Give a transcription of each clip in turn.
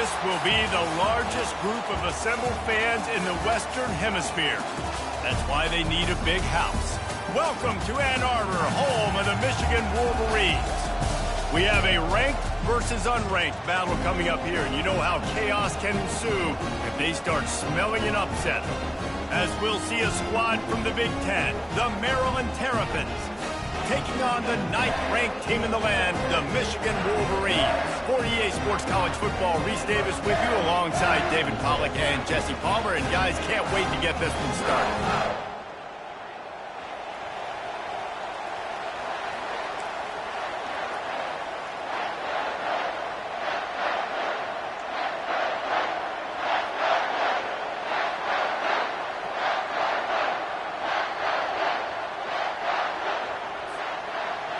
This will be the largest group of assembled fans in the Western Hemisphere. That's why they need a big house. Welcome to Ann Arbor, home of the Michigan Wolverines. We have a ranked versus unranked battle coming up here, and you know how chaos can ensue if they start smelling an upset. As we'll see a squad from the Big Ten, the Maryland Terrapins, taking on the 9th-ranked team in the land, the Michigan Wolverines. For EA Sports College Football, Reese Davis with you alongside David Pollack and Jesse Palmer. And guys, can't wait to get this one started.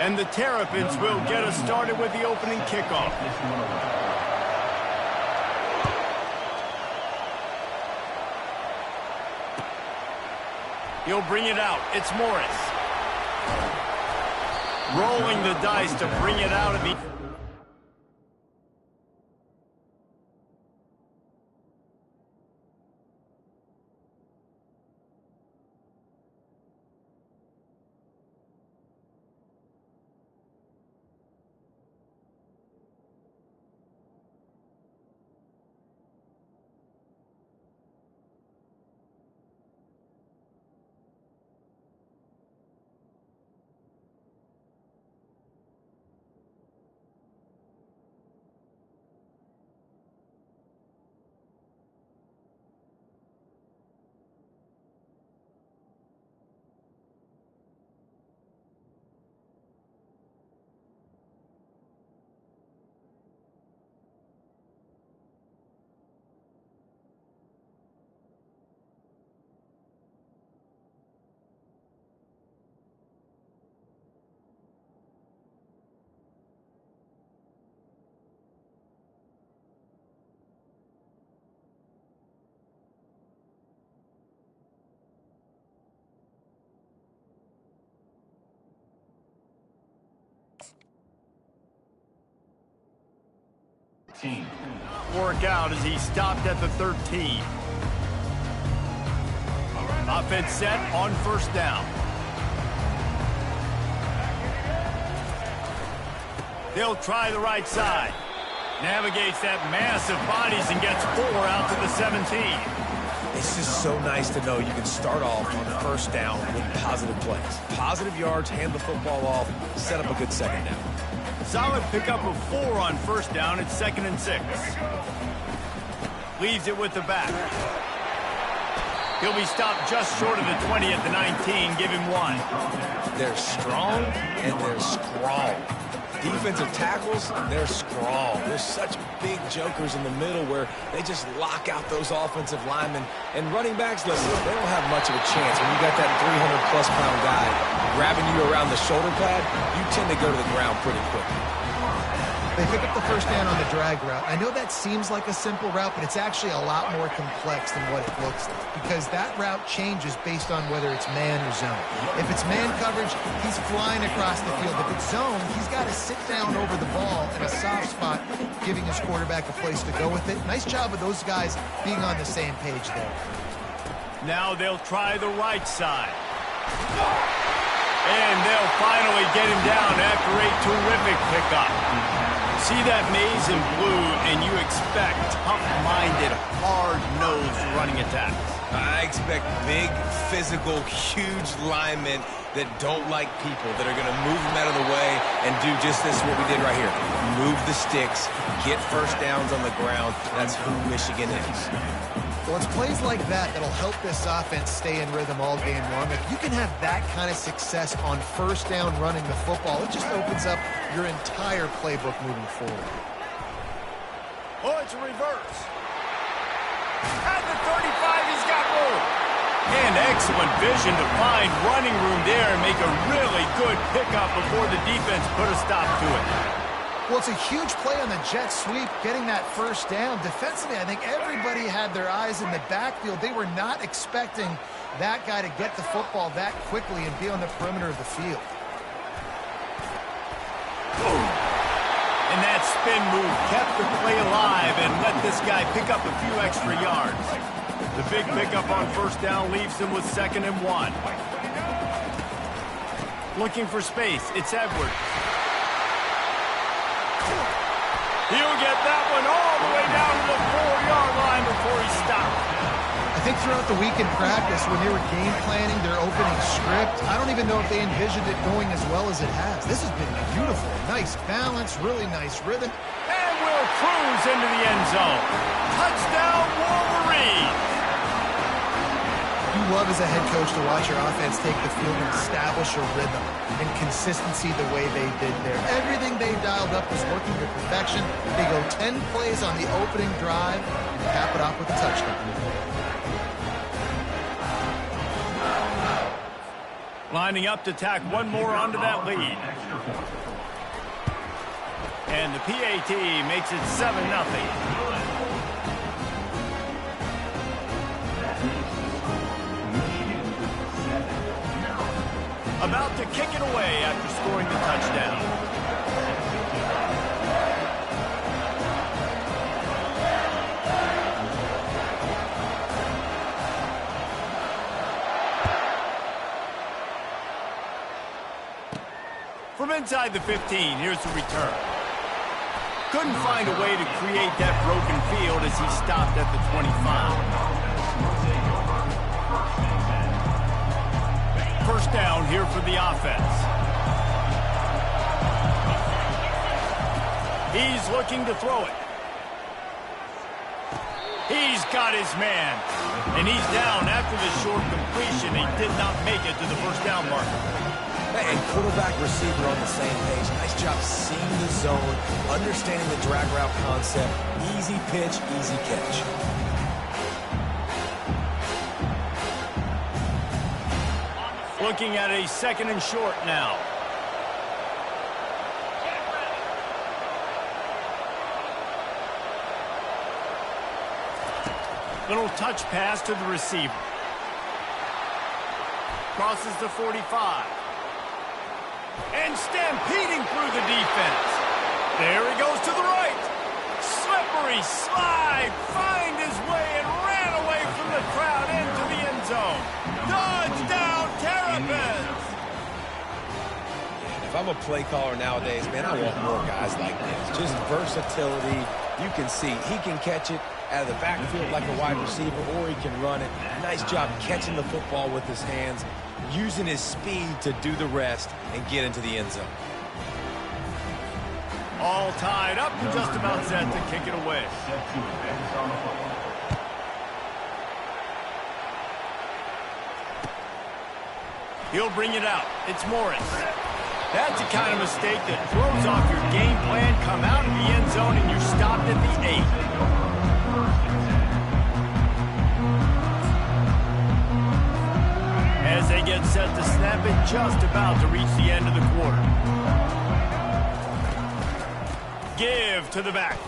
And the Terrapins will get us started with the opening kickoff. He'll bring it out. It's Morris. Rolling the dice to bring it out of the... Work out as he stopped at the 13. Offense set on first down. They'll try the right side. Navigates that massive bodies and gets 4 out to the 17. It's just so nice to know you can start off on first down with positive plays. Positive yards, hand the football off, set up a good second down. Solid pickup of 4 on first down. It's 2nd and 6. Leaves it with the back. He'll be stopped just short of the 20 at the 19. Give him 1. They're strong and they're scrawl. Defensive tackles, they're scrawl. There's such big jokers in the middle where they just lock out those offensive linemen. And running backs, listen, they don't have much of a chance. When you got that 300-plus pound guy grabbing you around the shoulder pad, you tend to go to the ground pretty quickly. They pick up the first down on the drag route. I know that seems like a simple route, but it's actually a lot more complex than what it looks like because that route changes based on whether it's man or zone. If it's man coverage, he's flying across the field. If it's zone, he's got to sit down over the ball in a soft spot, giving his quarterback a place to go with it. Nice job of those guys being on the same page there. Now they'll try the right side. And they'll finally get him down after a terrific pickup. See that maze in blue, and you expect tough-minded, hard-nosed running attacks. I expect big, physical, huge linemen that don't like people, that are going to move them out of the way and do just this, what we did right here. Move the sticks, get first downs on the ground. That's who Michigan is. Well, it's plays like that that'll help this offense stay in rhythm all game long. If you can have that kind of success on first down running the football, it just opens up your entire playbook moving forward. Oh, it's a reverse. At the 35, he's got room. And excellent vision to find running room there and make a really good pickup before the defense put a stop to it. Well, it's a huge play on the jet sweep, getting that first down. Defensively, I think everybody had their eyes in the backfield. They were not expecting that guy to get the football that quickly and be on the perimeter of the field. And that spin move kept the play alive and let this guy pick up a few extra yards. The big pickup on first down leaves him with 2nd and 1. Looking for space, it's Edwards. He'll get that one all the way down to the 4-yard line before he stopped. I think throughout the week in practice, when they were game planning their opening script, I don't even know if they envisioned it going as well as it has. This has been beautiful. Nice balance, really nice rhythm. And will cruise into the end zone. Touchdown, Wolverines! You love as a head coach to watch your offense take the field and establish a rhythm and consistency the way they did there. Everything they dialed up was working to perfection. They go 10 plays on the opening drive and cap it off with a touchdown. Lining up to tack one more onto that lead. And the PAT makes it 7-0. About to kick it away after scoring the touchdown. From inside the 15, here's the return. Couldn't find a way to create that broken field as he stopped at the 25. First down here for the offense. He's looking to throw it. He's got his man. And he's down after the short completion. He did not make it to the first down marker. And quarterback, receiver on the same page. Nice job seeing the zone, understanding the drag route concept. Easy pitch, easy catch. Looking at a 2nd and short now. Little touch pass to the receiver. Crosses the 45. And stampeding through the defense. There he goes to the right. Slippery slide. Find his way and ran away from the crowd into the end zone. Touchdown, Terrapins! If I'm a play caller nowadays, man, I want more guys like this. Just versatility. You can see he can catch it out of the backfield like a wide receiver, or he can run it. Nice job catching the football with his hands, using his speed to do the rest and get into the end zone. All tied up and just about set to kick it away. He'll bring it out. It's Morris. That's the kind of mistake that throws off your game plan. Come out of the end zone and you're stopped at the 8. As they get set to snap it, just about to reach the end of the quarter. Give to the back.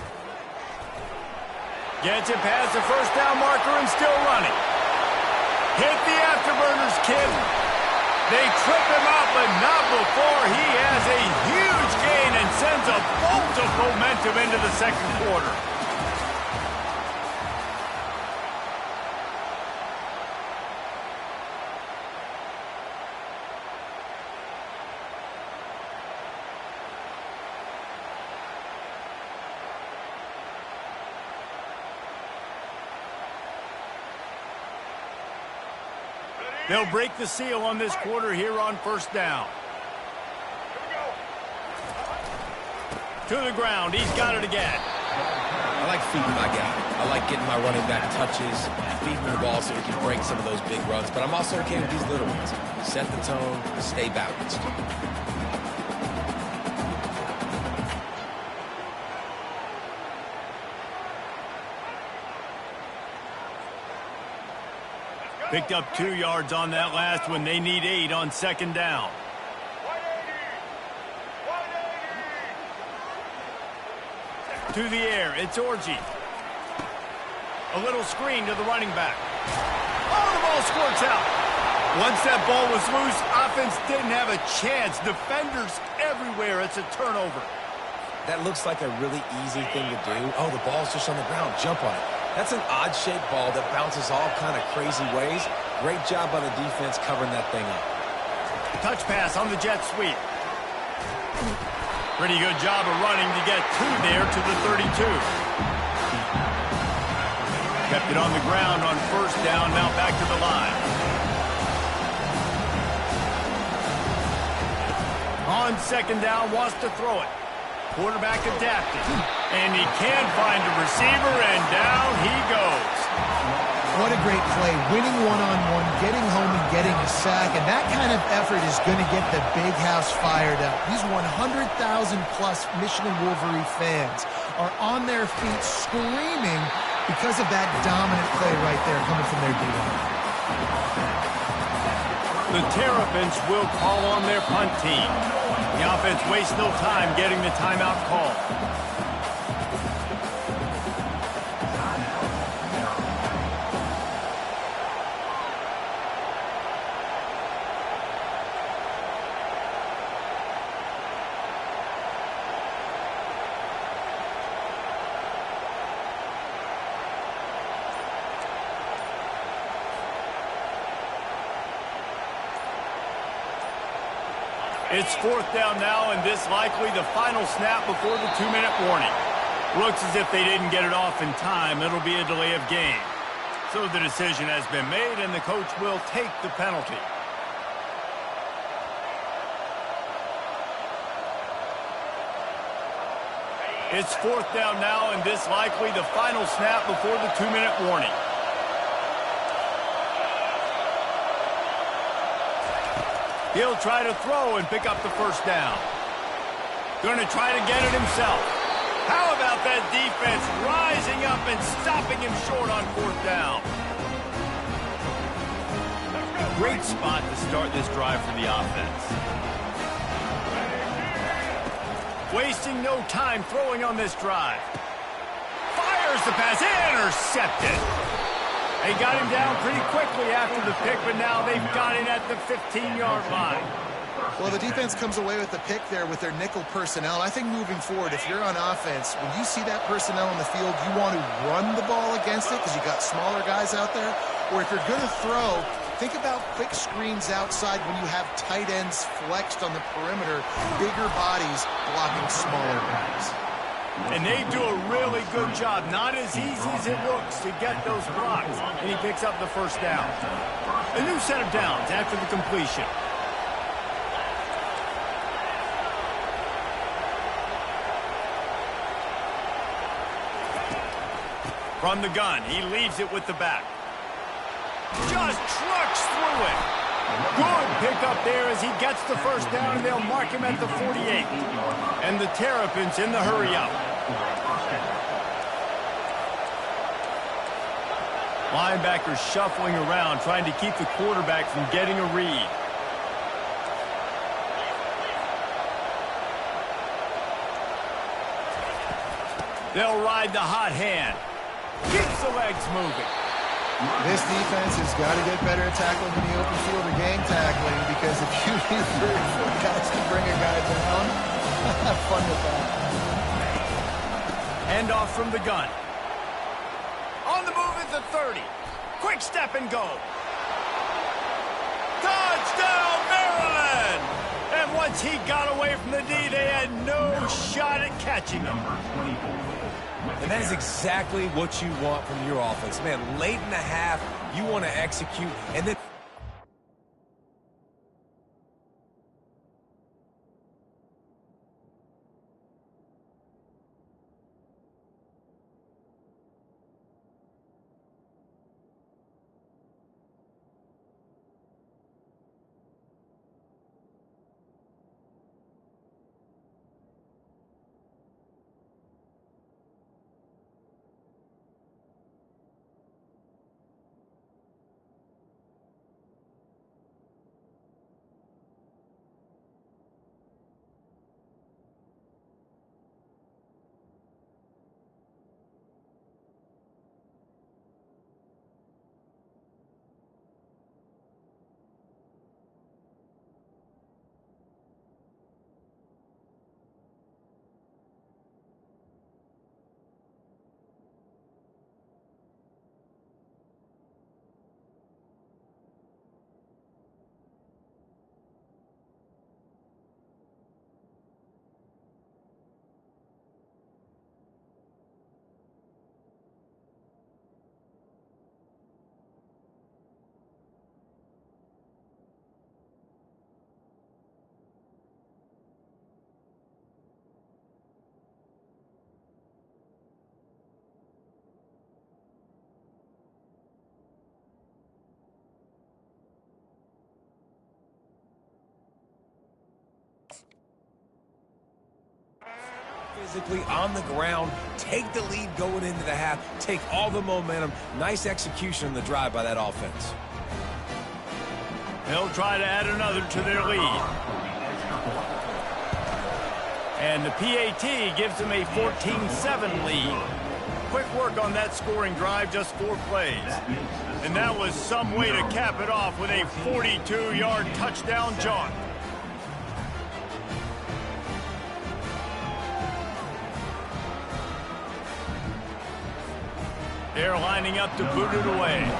Gets it past the first down marker and still running. Hit the afterburners, kid. They trip him up, but not before he has a huge gain and sends a bolt of momentum into the second quarter. They'll break the seal on this quarter here on first down. To the ground. He's got it again. I like feeding my guy. I like getting my running back touches, feeding the ball so he can break some of those big runs. But I'm also okay with these little ones. Set the tone, stay balanced. Picked up 2 yards on that last one. They need 8 on second down. To the air, it's Orji. A little screen to the running back. Oh, the ball squirts out. Once that ball was loose, offense didn't have a chance. Defenders everywhere. It's a turnover. That looks like a really easy thing to do. Oh, the ball's just on the ground. Jump on it. That's an odd-shaped ball that bounces all kind of crazy ways. Great job by the defense covering that thing up. Touch pass on the jet sweep. Pretty good job of running to get 2 there to the 32. Kept it on the ground on first down, now back to the line. On second down, wants to throw it. Quarterback adapted. And he can find a receiver, and down he goes. What a great play. Winning one-on-one, getting home and getting a sack. And that kind of effort is going to get the big house fired up. These 100,000-plus Michigan Wolverine fans are on their feet screaming because of that dominant play right there coming from their D-line. The Terrapins will call on their punt team. The offense wastes no time getting the timeout call. It's fourth down now, and this likely the final snap before the 2-minute warning. Looks as if they didn't get it off in time. It'll be a delay of game. So the decision has been made, and the coach will take the penalty. It's fourth down now, and this likely the final snap before the 2-minute warning. He'll try to throw and pick up the first down. Going to try to get it himself. How about that defense rising up and stopping him short on fourth down? Great spot to start this drive for the offense. Wasting no time throwing on this drive. Fires the pass, intercepted. They got him down pretty quickly after the pick, but now they've got him at the 15-yard line. Well, the defense comes away with the pick there with their nickel personnel. I think moving forward, if you're on offense, when you see that personnel in the field, you want to run the ball against it because you got smaller guys out there. Or if you're going to throw, think about quick screens outside when you have tight ends flexed on the perimeter, bigger bodies blocking smaller guys. And they do a really good job. Not as easy as it looks to get those blocks. And he picks up the first down. A new set of downs after the completion. From the gun, he leaves it with the back. Just trucks through it. Good pickup there as he gets the first down, and they'll mark him at the 48. And the Terrapins in the hurry-up. Linebackers shuffling around, trying to keep the quarterback from getting a read. They'll ride the hot hand. Keeps the legs moving. This defense has got to get better at tackling in the open field or gang tackling, because if you need 3 or 4 guys to bring a guy down, have fun with that. Hand off from the gun. On the move at the 30. Quick step and go. Touchdown, Maryland! And once he got away from the D, they had no shot at catching him. And that is exactly what you want from your offense. Man, late in the half, you want to execute, and then physically on the ground, take the lead going into the half, take all the momentum. Nice execution on the drive by that offense. They'll try to add another to their lead. And the PAT gives them a 14-7 lead. Quick work on that scoring drive, just 4 plays. And that was some way to cap it off with a 42-yard touchdown jaunt. They're lining up to boot it away.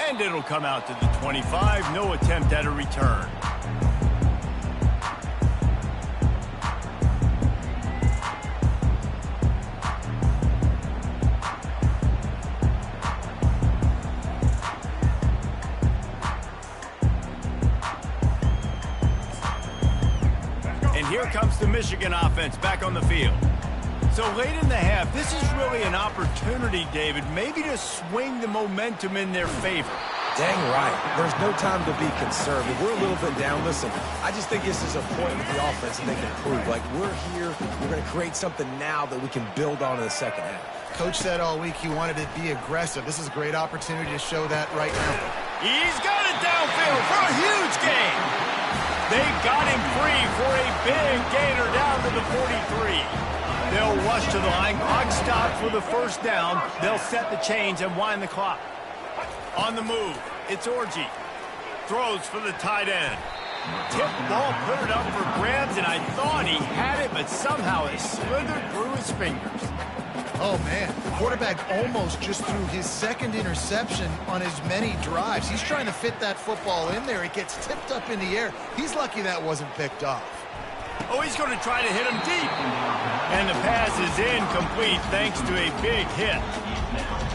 And it'll come out to the 25. No attempt at a return. And here comes the Michigan offense back on the field. So late in the half, this is really an opportunity, David, maybe to swing the momentum in their favor. Dang right. There's no time to be conservative. We're a little bit down. Listen, I just think this is a point with the offense that they can prove. Like, we're here, we're going to create something now that we can build on in the second half. Coach said all week he wanted to be aggressive. This is a great opportunity to show that right now. He's got it downfield for a huge gain. They got him free for a big gainer down to the 43. They'll rush to the line. Clock stopped for the first down. They'll set the chains and wind the clock. On the move, it's Orji. Throws for the tight end. Tip ball, put it up for grabs, and I thought he had it, but somehow it slithered through his fingers. Oh, man. The quarterback almost just threw his second interception on as many drives. He's trying to fit that football in there. It gets tipped up in the air. He's lucky that wasn't picked off. Oh, he's going to try to hit him deep. And the pass is incomplete thanks to a big hit.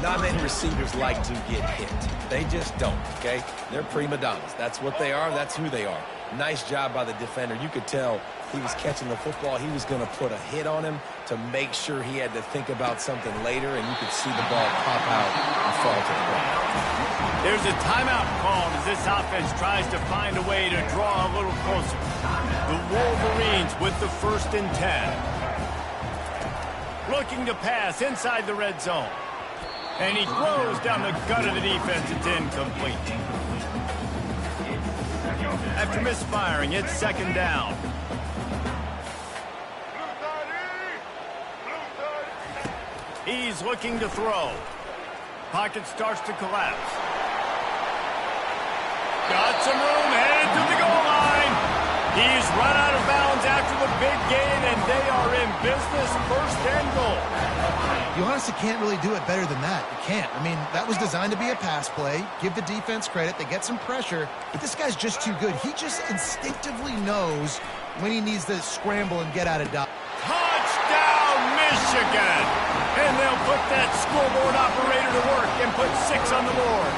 Not many receivers like to get hit. They just don't, okay? They're prima donnas. That's what they are. That's who they are. Nice job by the defender. You could tell he was catching the football. He was going to put a hit on him to make sure he had to think about something later, and you could see the ball pop out and fall to the ground. There's a timeout called as this offense tries to find a way to draw a little closer. The Wolverines with the 1st and 10. Looking to pass inside the red zone. And he throws down the gut of the defense. It's incomplete. After misfiring, it's 2nd down. He's looking to throw. Pocket starts to collapse. Got some room, headed to the goal line. He's run out of bounds after the big gain, and they are in business. 1st and goal. You honestly can't really do it better than that. You can't. I mean, that was designed to be a pass play. Give the defense credit. They get some pressure, but this guy's just too good. He just instinctively knows when he needs to scramble and get out of dodge. Touchdown, Michigan! And they'll put that scoreboard operator to work and put 6 on the board.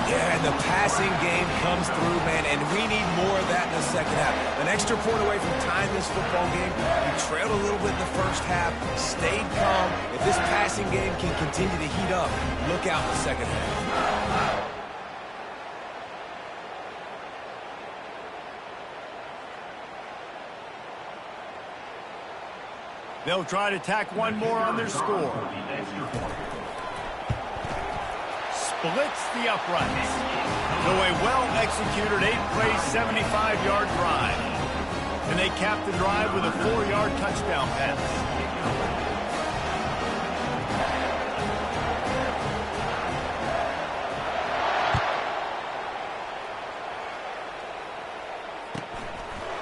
Yeah, and the passing game comes through, man, and we need more of that in the second half. An extra point away from tying this football game. We trailed a little bit in the first half, stayed calm. If this passing game can continue to heat up, look out in the second half. They'll try to tack one more on their score. Splits the uprights. So a well-executed 8-play, 75-yard drive. And they cap the drive with a 4-yard touchdown pass.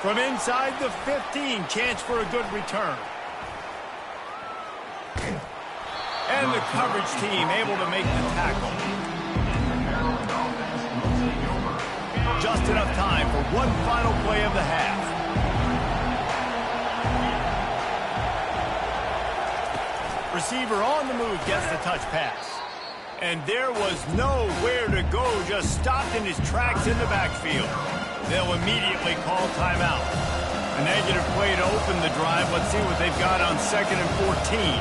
From inside the 15, chance for a good return. And the coverage team able to make the tackle. Just enough time for one final play of the half. Receiver on the move gets the touch pass. And there was nowhere to go, just stopped in his tracks in the backfield. They'll immediately call timeout. A negative play to open the drive. Let's see what they've got on 2nd and 14.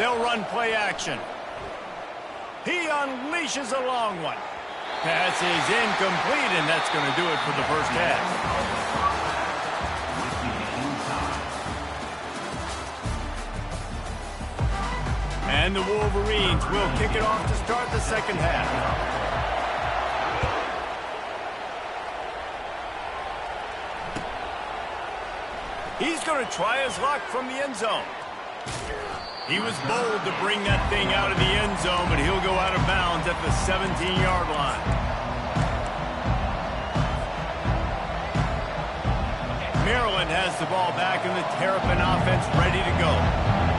They'll run play action. He unleashes a long one. Pass is incomplete, and that's going to do it for the first half. And the Wolverines will kick it off to start the second half. He's going to try his luck from the end zone. He was bold to bring that thing out of the end zone, but he'll go out of bounds at the 17-yard line. Maryland has the ball back, and the Terrapin offense ready to go.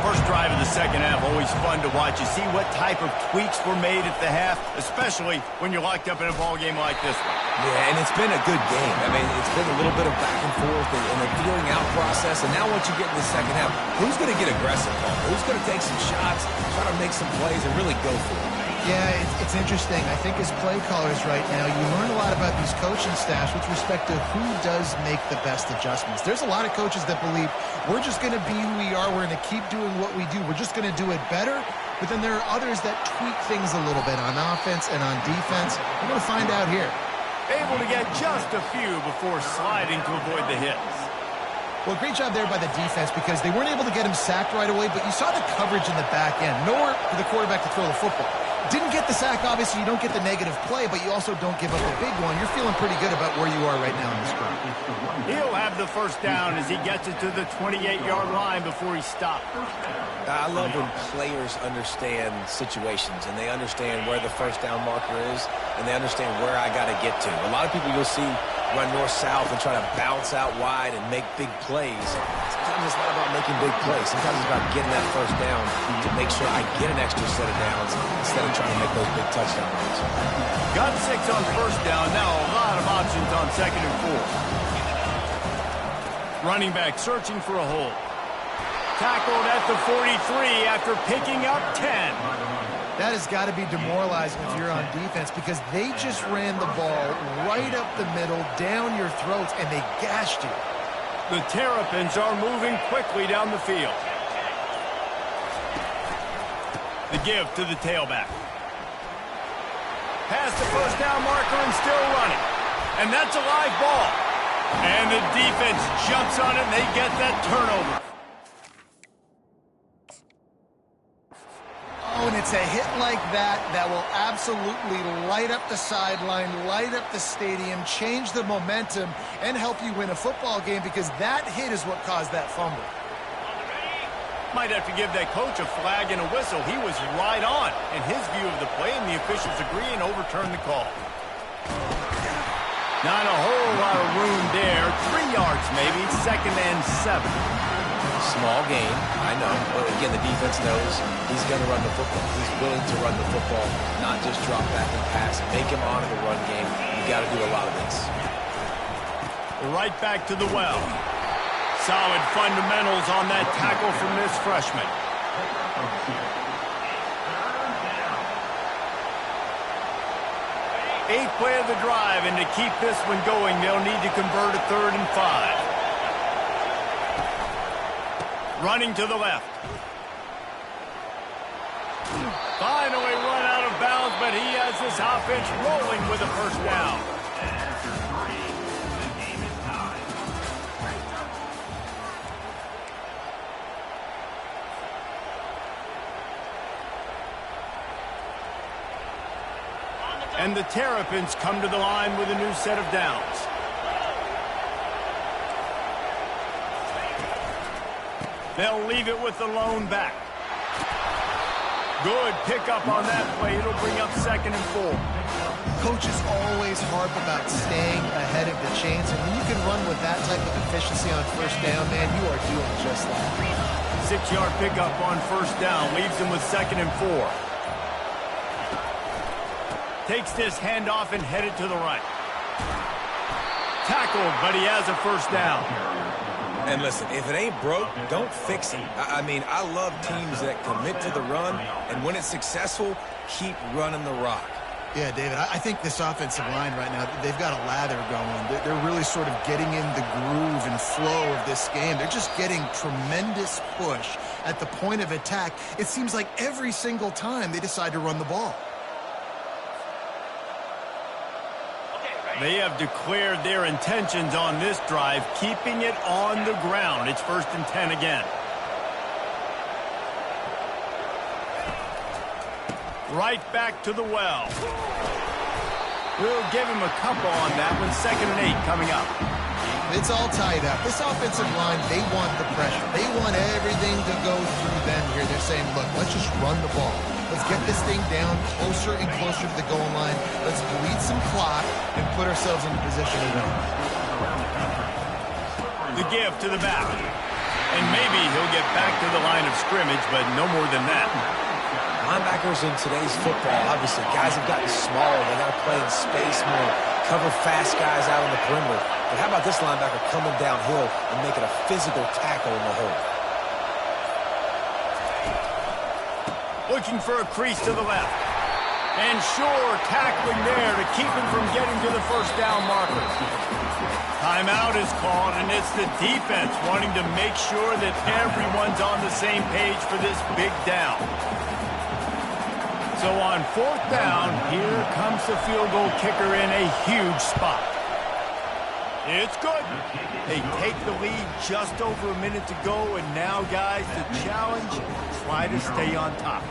First drive of the second half, always fun to watch. You see what type of tweaks were made at the half, especially when you're locked up in a ball game like this one. Yeah, and it's been a good game. I mean, it's been a little bit of back and forth and a feeling out process. And now once you get in the second half, who's going to get aggressive, Paul? Who's going to take some shots, try to make some plays, and really go for it? Yeah, it's interesting. I think as play callers right now, you learn a lot about these coaching staffs with respect to who does make the best adjustments. There's a lot of coaches that believe we're just going to be who we are. We're going to keep doing what we do. We're just going to do it better. But then there are others that tweak things a little bit on offense and on defense. We're going to find out here. Able to get just a few before sliding to avoid the hits. Well, great job there by the defense because they weren't able to get him sacked right away, but you saw the coverage in the back end. Nowhere for the quarterback to throw the football. Didn't get the sack, obviously. You don't get the negative play, but you also don't give up the big one. You're feeling pretty good about where you are right now in this game. He'll have the first down as he gets it to the 28-yard line before he stops. I love when players understand situations and they understand where the first down marker is and they understand where I got to get to. A lot of people you'll see run north-south and try to bounce out wide and make big plays. Sometimes it's not about making big plays. Sometimes it's about getting that first down to make sure I get an extra set of downs instead of trying to make those big touchdown runs. Got 6 on first down. Now a lot of options on second and 4. Running back searching for a hole. Tackled at the 43 after picking up 10. That has got to be demoralizing if you're on defense because they just ran the ball right up the middle, down your throats, and they gashed you. The Terrapins are moving quickly down the field. The give to the tailback. Past the first down marker and still running. And that's a live ball. And the defense jumps on it and they get that turnover. Oh, and it's a hit like that that will absolutely light up the sideline, light up the stadium, change the momentum, and help you win a football game because that hit is what caused that fumble. Might have to give that coach a flag and a whistle. He was right on in his view of the play, and the officials agree and overturn the call. Not a whole lot of room there. 3 yards maybe, second and 7. Small game, I know. But again, the defense knows he's going to run the football. He's willing to run the football, not just drop back and pass. Make him honor the run game. You got to do a lot of this. Right back to the well. Solid fundamentals on that tackle from this freshman. Eighth play of the drive, and to keep this one going, they'll need to convert a 3rd and 5. Running to the left. Finally run out of bounds, but he has this offense rolling with a first down. And the Terrapins come to the line with a new set of downs. They'll leave it with the lone back. Good pickup on that play. It'll bring up 2nd and 4. Coaches always harp about staying ahead of the chains, and when you can run with that type of efficiency on first down, man, you are doing just that. 6-yard pickup on first down. Leaves them with 2nd and 4. Takes this handoff and headed to the right. Tackled, but he has a first down. And listen, if it ain't broke, don't fix it. I mean, I love teams that commit to the run, and when it's successful, keep running the rock. Yeah, David, I think this offensive line right now, they've got a lather going. They're really sort of getting in the groove and flow of this game. They're just getting tremendous push at the point of attack, it seems like every single time they decide to run the ball. They have declared their intentions on this drive, keeping it on the ground. It's 1st and 10 again. Right back to the well. We'll give him a couple on that one. 2nd and 8 coming up. It's all tied up. This offensive line, they want the pressure. They want everything to go through them here. They're saying, look, let's just run the ball. Let's get this thing down closer and closer to the goal line. Let's bleed some clock and put ourselves in a position to win. The give to the back. And maybe he'll get back to the line of scrimmage, but no more than that. Linebackers in today's football, obviously, guys have gotten smaller. They got to play in space more, cover fast guys out on the perimeter. But how about this linebacker coming downhill and making a physical tackle in the hole? Looking for a crease to the left. And sure, tackling there to keep him from getting to the 1st down marker. Timeout is called, and it's the defense wanting to make sure that everyone's on the same page for this big down. So on 4th down, here comes the field goal kicker in a huge spot. It's good. They take the lead just over a minute to go, and now, guys, the challenge, try to stay on top.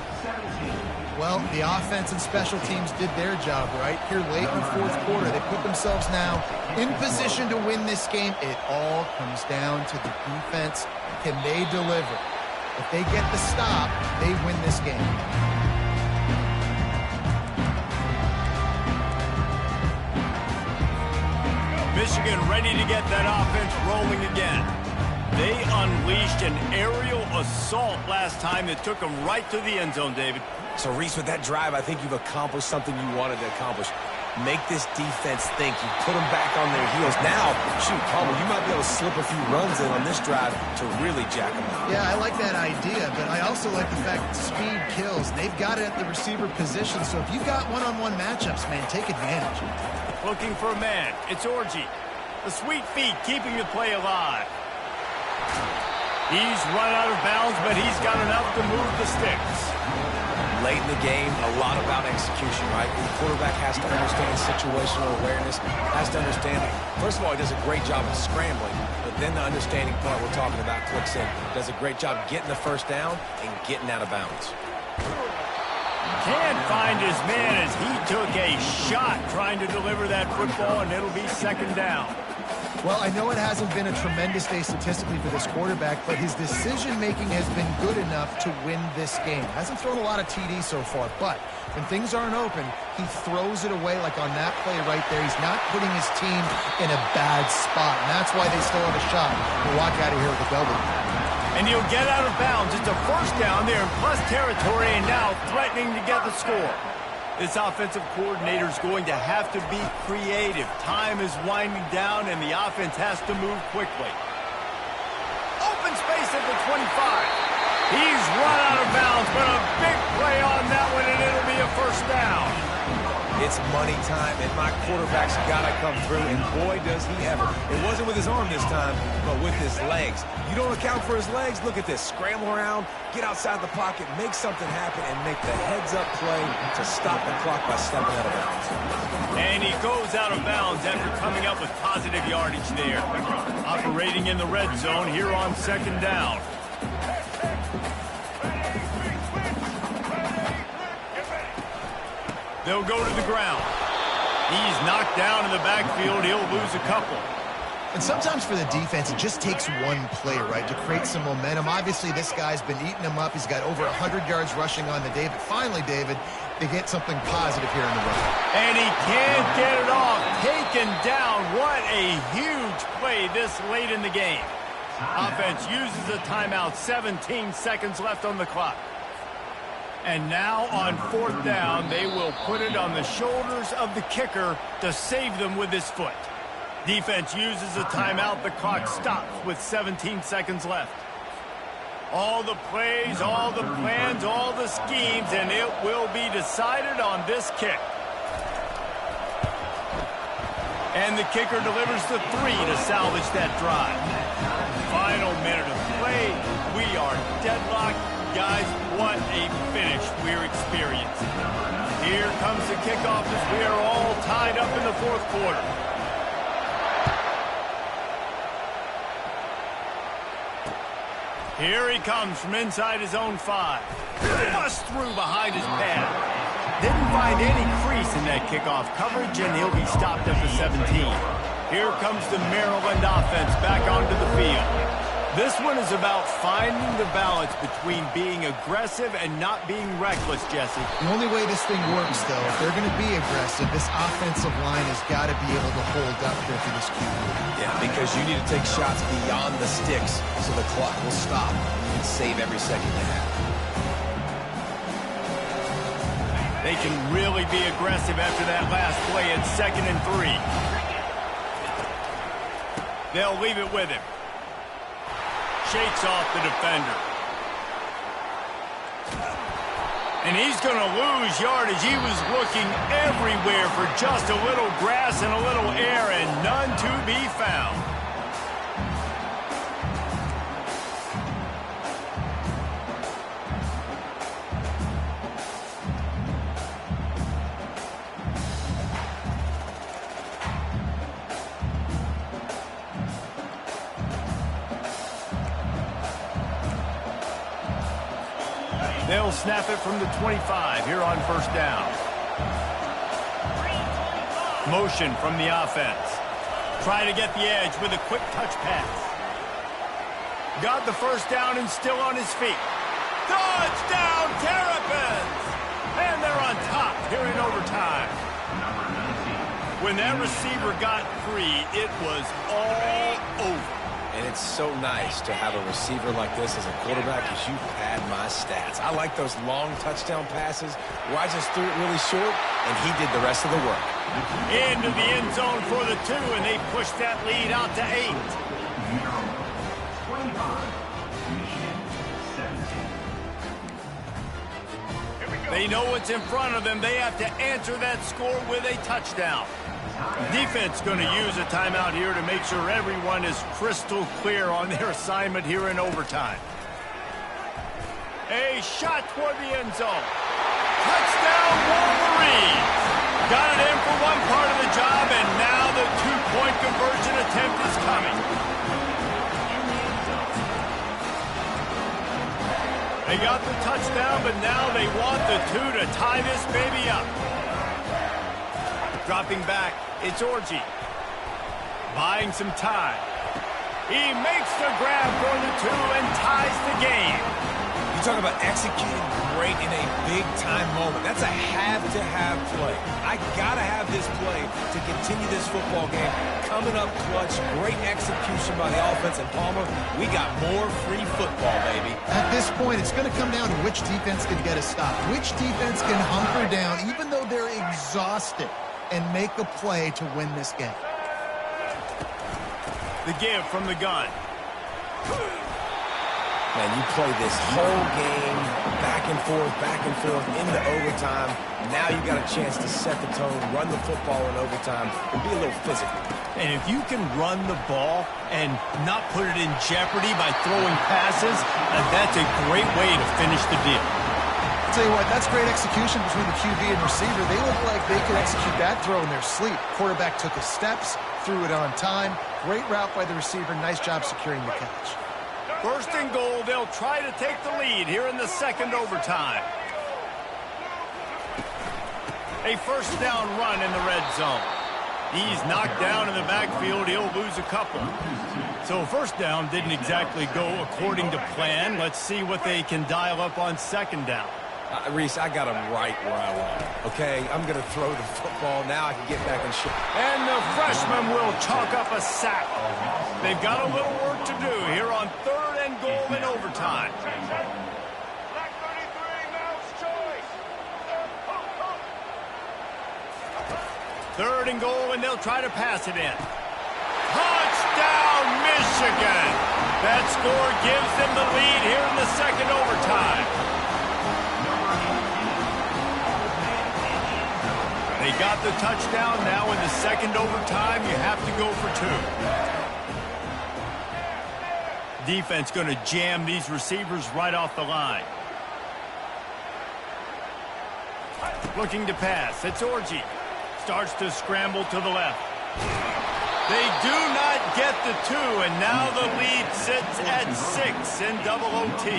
Well, the offense and special teams did their job, right? Here late in the 4th quarter, they put themselves now in position to win this game. It all comes down to the defense. Can they deliver? If they get the stop, they win this game. Michigan ready to get that offense rolling again. They unleashed an aerial assault last time that took them right to the end zone, David. So, Reese, with that drive, I think you've accomplished something you wanted to accomplish. Make this defense think. You put them back on their heels. Now, shoot, Palmer, you might be able to slip a few runs in on this drive to really jack them up. Yeah, I like that idea, but I also like the fact that speed kills. They've got it at the receiver position, so if you've got one-on-one matchups, man, take advantage. Looking for a man. It's Orji. The sweet feet keeping the play alive. He's run out of bounds, but he's got enough to move the sticks. Late in the game, a lot about execution, right? The quarterback has to understand situational awareness, has to understand it. First of all, he does a great job of scrambling, but then the understanding part we're talking about clicks in. Does a great job getting the 1st down and getting out of bounds. Can't find his man as he took a shot trying to deliver that football, and it'll be 2nd down. Well, I know it hasn't been a tremendous day statistically for this quarterback, but his decision-making has been good enough to win this game. Hasn't thrown a lot of TDs so far, but when things aren't open, he throws it away like on that play right there. He's not putting his team in a bad spot, and that's why they still have a shot to walk out of here with a W. And he'll get out of bounds. It's a 1st down there in plus territory, and now threatening to get the score. This offensive coordinator is going to have to be creative. Time is winding down, and the offense has to move quickly. Open space at the 25. He's run out of bounds, but a big play on that one, and it'll be a 1st down. It's money time, and my quarterback's got to come through, and boy, does he ever. It wasn't with his arm this time, but with his legs. You don't account for his legs? Look at this. Scramble around, get outside the pocket, make something happen, and make the heads-up play to stop the clock by stepping out of bounds. And he goes out of bounds after coming up with positive yardage there. Operating in the red zone here on 2nd down. They'll go to the ground. He's knocked down in the backfield. He'll lose a couple. And sometimes for the defense, it just takes one play, right, to create some momentum. Obviously, this guy's been eating them up. He's got over 100 yards rushing on the day. But finally, David, they get something positive here in the run. And he can't get it off. Taken down. What a huge play this late in the game. Offense uses a timeout. 17 seconds left on the clock. And now on 4th down, they will put it on the shoulders of the kicker to save them with his foot. Defense uses a timeout. The clock stops with 17 seconds left. All the plays, all the plans, all the schemes, and it will be decided on this kick. And the kicker delivers the 3 to salvage that drive. Final minute of play. play. We are deadlocked. Guys, what a finish we're experiencing. Here comes the kickoff as we are all tied up in the fourth quarter. Here he comes from inside his own 5. Bust through behind his pad. Didn't find any crease in that kickoff coverage, and he'll be stopped at the 17. Here comes the Maryland offense back onto the field. This one is about finding the balance between being aggressive and not being reckless, Jesse. The only way this thing works, though, if they're going to be aggressive, this offensive line has got to be able to hold up here for this QB. Yeah, because you need to take shots beyond the sticks so the clock will stop and save every second you have. They can really be aggressive after that last play at 2nd and 3. They'll leave it with him. Shakes off the defender. And he's going to lose yardage. He was looking everywhere for just a little grass and a little air, and none to be found. They'll snap it from the 25 here on first down. Motion from the offense. Try to get the edge with a quick touch pass. Got the first down and still on his feet. Touchdown, Terrapins! And they're on top here in overtime. When that receiver got free, it was all over. And it's so nice to have a receiver like this as a quarterback because you pad my stats. I like those long touchdown passes where I just threw it really short, and he did the rest of the work. Into the end zone for the 2, and they push that lead out to 8. They know what's in front of them. They have to answer that score with a touchdown. Defense going to use a timeout here to make sure everyone is crystal clear on their assignment here in overtime. A shot toward the end zone. Touchdown, Wolverines! Got it in for one part of the job, and now the 2-point conversion attempt is coming. They got the touchdown, but now they want the 2 to tie this baby up. Dropping back, it's Orji. Buying some time. He makes the grab for the 2 and ties the game. You talk about executing great in a big-time moment. That's a have-to-have play. I got to have this play to continue this football game. Coming up clutch, great execution by the offense. And Palmer, we got more free football, baby. At this point, it's going to come down to which defense can get a stop. Which defense can hunker down, even though they're exhausted, and make a play to win this game. The give from the gun. Man, you play this whole game back and forth into overtime. Now you got a chance to set the tone, run the football in overtime, and be a little physical. And if you can run the ball and not put it in jeopardy by throwing passes, that's a great way to finish the deal. I'll tell you what, that's great execution between the QB and receiver. They look like they could execute that throw in their sleep. Quarterback took his steps, threw it on time. Great route by the receiver. Nice job securing the catch. First and goal, they'll try to take the lead here in the second overtime. A first down run in the red zone. He's knocked down in the backfield. He'll lose a couple. So first down didn't exactly go according to plan. Let's see what they can dial up on second down. Reese, I got him right where I want him. Okay, I'm going to throw the football. Now I can get back and shoot. And the freshman will chalk up a sack. They've got a little work to do here on third and goal in overtime. Third and goal, and they'll try to pass it in. Touchdown, Michigan! That score gives them the lead here in the second overtime. They got the touchdown. Now in the second overtime, you have to go for 2. Defense going to jam these receivers right off the line. Looking to pass. It's Orji. Starts to scramble to the left. They do not get the 2, and now the lead sits at 6 in double OT.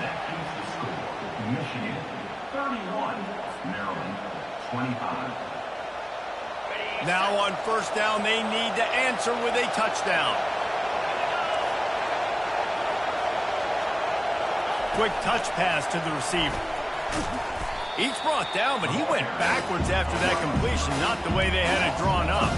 That is the score. Michigan 31, Maryland 25. Now on first down, they need to answer with a touchdown. Quick touch pass to the receiver. Each brought down, but he went backwards after that completion, not the way they had it drawn up.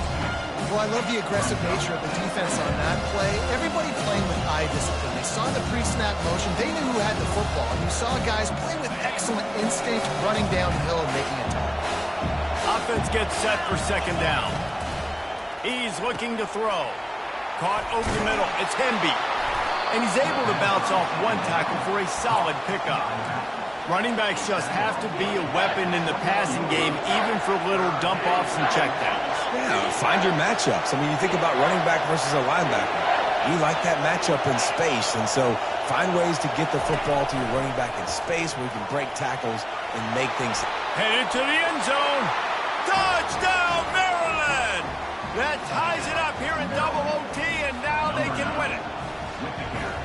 Well, I love the aggressive nature of the defense on that play. Everybody playing with eye discipline. They saw the pre-snap motion. They knew who had the football. And you saw guys play with excellent instinct, running downhill and making a target. Offense gets set for second down. He's looking to throw. Caught over the middle. It's Hemby. And he's able to bounce off one tackle for a solid pickup. Running backs just have to be a weapon in the passing game, even for little dump-offs and checkdowns. Yeah, find your matchups. I mean, you think about running back versus a linebacker. We like that matchup in space, and so find ways to get the football to your running back in space where you can break tackles and make things. Headed to the end zone. Touchdown, Maryland! That ties it up here in double OT, and now they can win it.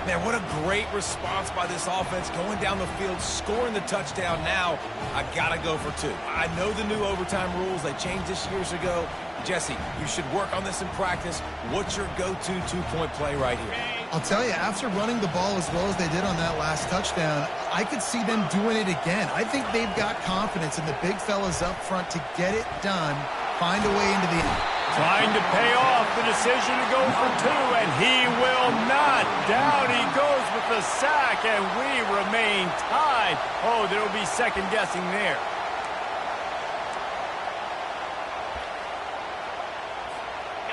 Man, what a great response by this offense, going down the field, scoring the touchdown. Now, I got to go for 2. I know the new overtime rules. They changed this years ago. Jesse, you should work on this in practice. What's your go-to two-point play right here? I'll tell you, after running the ball as well as they did on that last touchdown, I could see them doing it again. I think they've got confidence in the big fellas up front to get it done, find a way into the end. Trying to pay off the decision to go for 2, and he will not. Down he goes with the sack, and we remain tied. Oh, there will be second guessing there.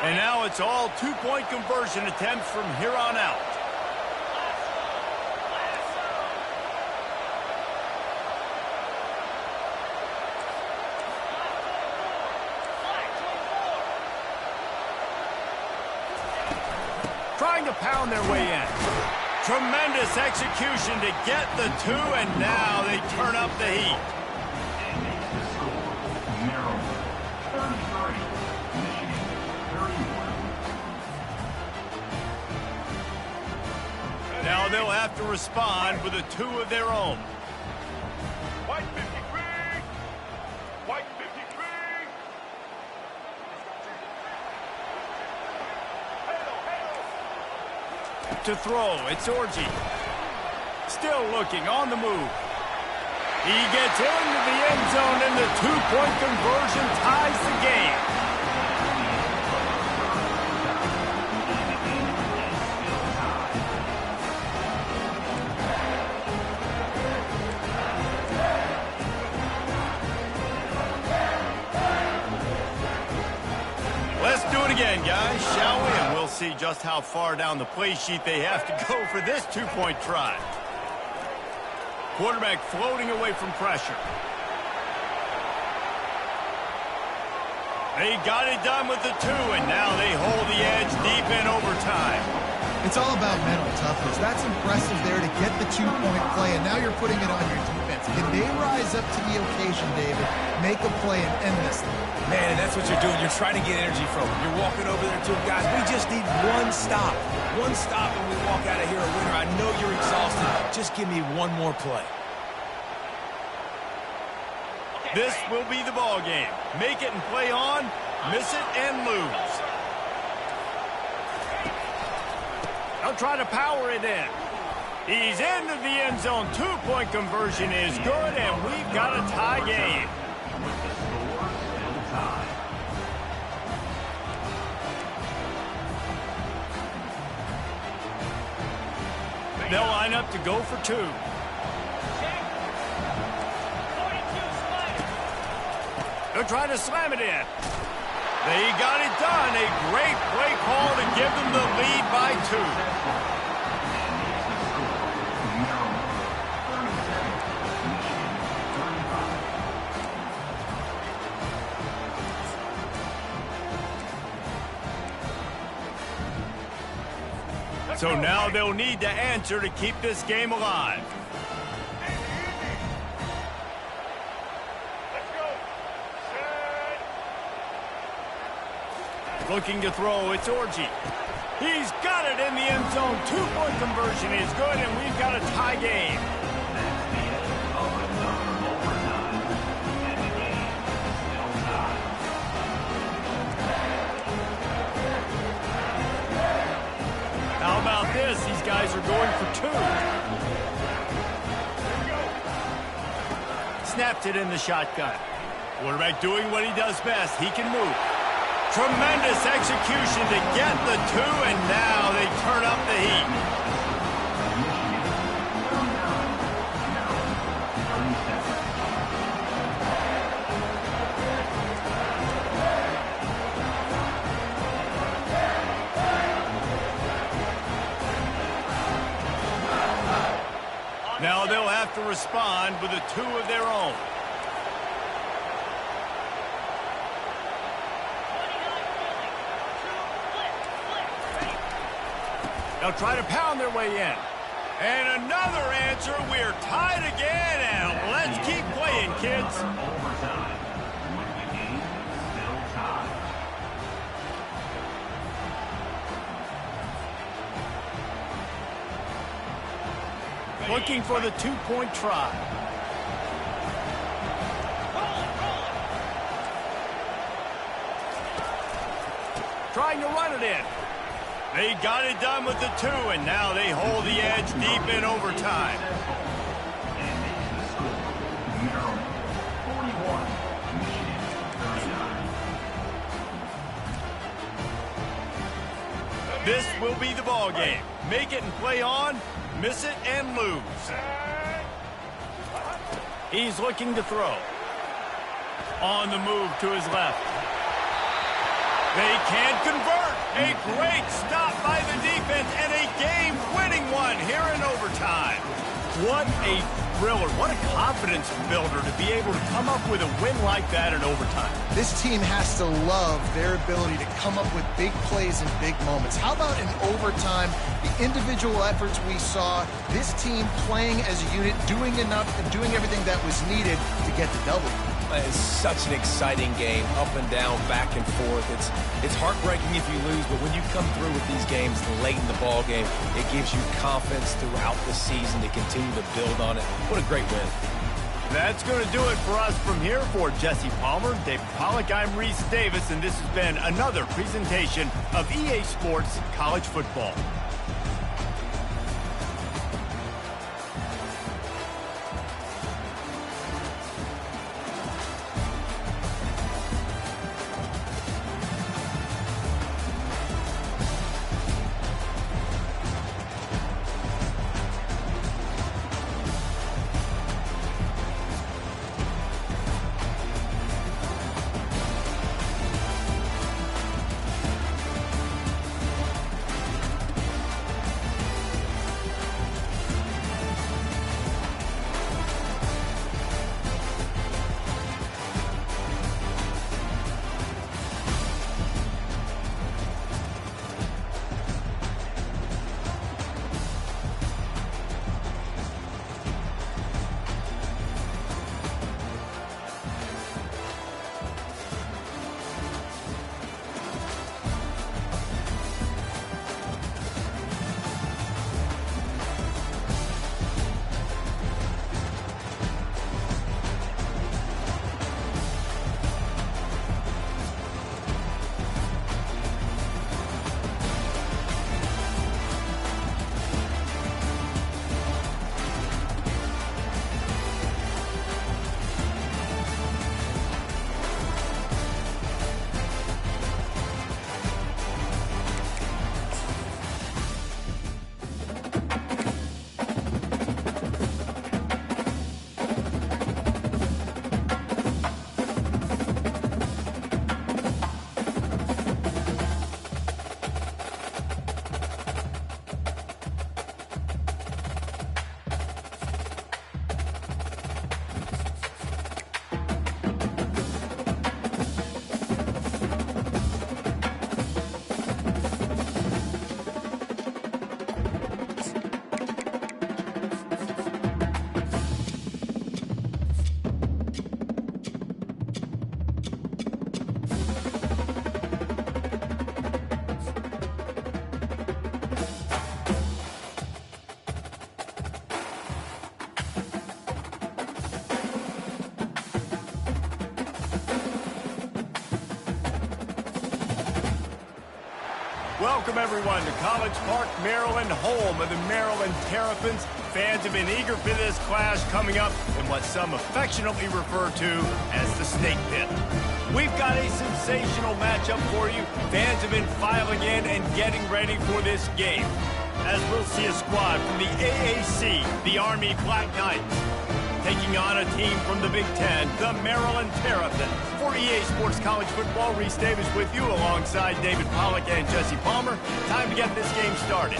And now it's all two-point conversion attempts from here on out. Trying to pound their way in. Tremendous execution to get the 2, and now they turn up the heat. Maryland 33, Michigan 31. Now they'll have to respond with a 2 of their own. White 53. White 53. To throw, it's Orji. Still looking, on the move. He gets into the end zone, and the 2-point conversion ties the game. Let's do it again, guys, shall we? And we'll see just how far down the play sheet they have to go for this 2-point try. Quarterback floating away from pressure. They got it done with the 2, and now they hold the edge deep in overtime. It's all about mental toughness. That's impressive there to get the 2-point play, and now you're putting it on your defense. Can they rise up to the occasion, David, make a play and end this thing? Man, and that's what you're doing. You're trying to get energy from them. You're walking over there to them, guys. We just need one stop. One stop and we walk out of here a winner. I know you're exhausted. Just give me one more play. This will be the ball game. Make it and play on, miss it and lose. They'll try to power it in. He's into the end zone. 2-point conversion is good, and we've got a tie game. With the score still tied. They'll line up to go for 2. They'll try to slam it in. They got it done. A great play call to give them the lead by 2. So now they'll need to answer to keep this game alive. Let's go. Set. Looking to throw, it's Orji. He's got it in the end zone. 2-point conversion is good, and we've got a tie game. That's the end of another overtime. And the game still tied. How about this? These guys are going for 2. Snapped it in the shotgun. Quarterback doing what he does best. He can move. Tremendous execution to get the 2, and now they turn up the heat. Now they'll have to respond with a 2 of their own. They'll try to pound their way in. And another answer. We're tied again, and let's keep playing, kids. Overtime. With the game still tied. Looking for the 2-point try. Trying to run it in. They got it done with the 2, and now they hold the edge deep in overtime. And makes the score Maryland 41, Michigan 39. This will be the ball game. Make it and play on, miss it and lose. He's looking to throw. On the move to his left. They can't convert. A great stop by the defense and a game-winning one here in overtime. What a thriller. What a confidence builder to be able to come up with a win like that in overtime. This team has to love their ability to come up with big plays and big moments. How about in overtime, the individual efforts we saw, this team playing as a unit, doing enough and doing everything that was needed to get the W. It's such an exciting game, up and down, back and forth. It's heartbreaking if you lose, but when you come through with these games late in the ball game, it gives you confidence throughout the season to continue to build on it. What a great win. That's going to do it for us from here. For Jesse Palmer, David Pollack, I'm Reese Davis, and this has been another presentation of EA Sports College Football. Welcome, everyone, to College Park, Maryland, home of the Maryland Terrapins. Fans have been eager for this clash coming up in what some affectionately refer to as the Snake Pit. We've got a sensational matchup for you. Fans have been filing in and getting ready for this game, as we'll see a squad from the AAC, the Army Black Knights, taking on a team from the Big Ten, the Maryland Terrapins. For EA Sports College Football, Reese Davis with you alongside David Pollack and Jesse Palmer. Time to get this game started.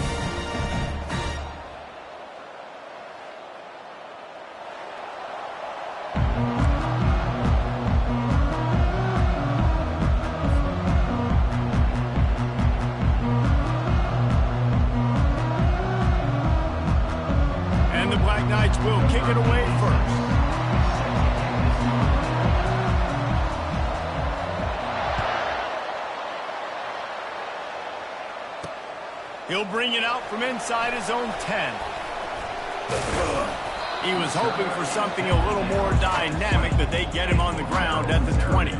And the Black Knights will kick it away first. He'll bring it out from inside his own 10. He was hoping for something a little more dynamic, but they get him on the ground at the 20.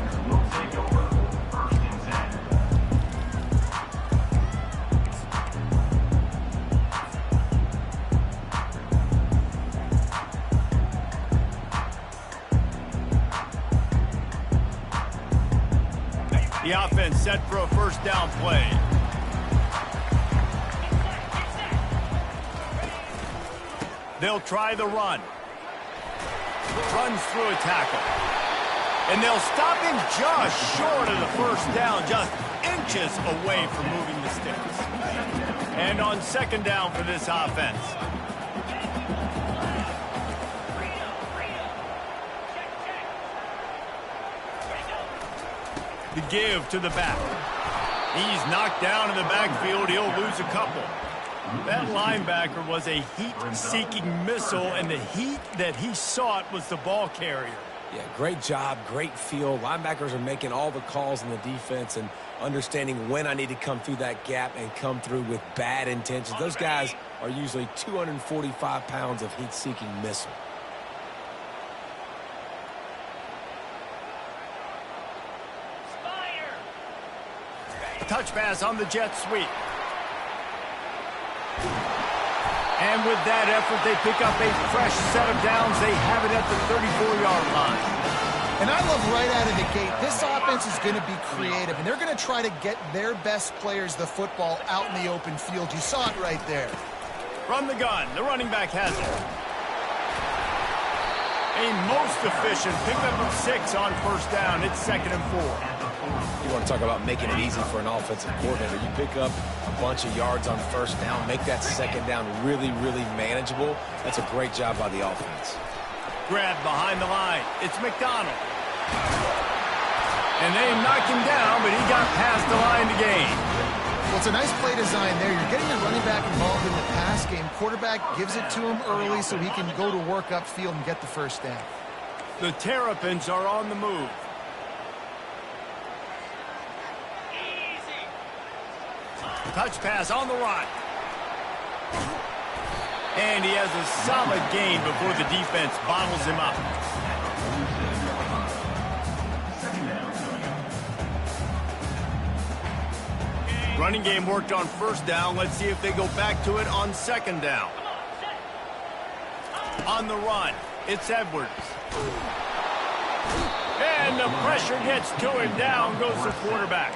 The offense set for a first down play. They'll try the run. Runs through a tackle. And they'll stop him just short of the first down, just inches away from moving the sticks. And on second down for this offense. The give to the back. He's knocked down in the backfield. He'll lose a couple. That linebacker was a heat-seeking missile, and the heat that he sought was the ball carrier. Yeah, great job, great feel. Linebackers are making all the calls in the defense and understanding when I need to come through that gap and come through with bad intentions. Those guys are usually 245 pounds of heat-seeking missile. Touch pass on the jet sweep. And with that effort, they pick up a fresh set of downs. They have it at the 34-yard line. And I love right out of the gate, this offense is going to be creative, and they're going to try to get their best players the football out in the open field. You saw it right there. From the gun, the running back has it. A most efficient pickup of 6 on first down. It's 2nd and 4. You want to talk about making it easy for an offensive coordinator. You pick up a bunch of yards on first down, make that second down really, really manageable. That's a great job by the offense. Grab behind the line. It's McDonald. And they knock him down, but he got past the line to gain. Well, it's a nice play design there. You're getting the running back involved in the pass game. Quarterback gives it to him early so he can go to work upfield and get the first down. The Terrapins are on the move. Touch pass on the run. And he has a solid gain before the defense bottles him up. Running game worked on first down. Let's see if they go back to it on second down. On the run, it's Edwards. And the pressure gets to him. Down goes the quarterback.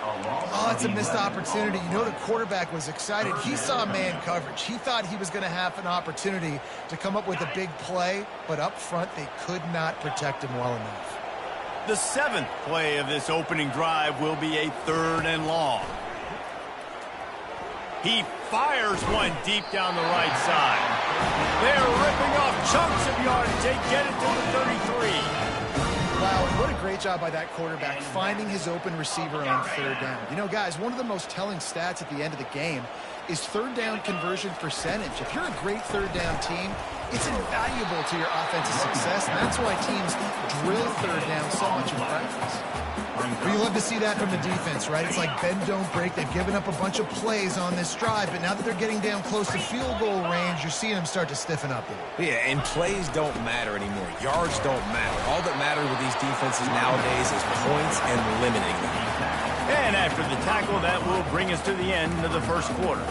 Oh, it's a missed opportunity. You know the quarterback was excited. He saw man coverage. He thought he was going to have an opportunity to come up with a big play, but up front they could not protect him well enough. The 7th play of this opening drive will be a 3rd and long. He fires one deep down the right side. They're ripping off chunks of yardage. They get it to the 33. Wow, and what a great job by that quarterback finding his open receiver on third down. You know, guys, one of the most telling stats at the end of the game is third down conversion percentage. If you're a great third down team, it's invaluable to your offensive success, and that's why teams drill third down so much in practice. Well, you love to see that from the defense, right? It's like bend, don't break. They've given up a bunch of plays on this drive, but now that they're getting down close to field goal range, you're seeing them start to stiffen up there. Yeah, and plays don't matter anymore. Yards don't matter. All that matters with these defenses nowadays is points and limiting them. And After the tackle, that will bring us to the end of the first quarter.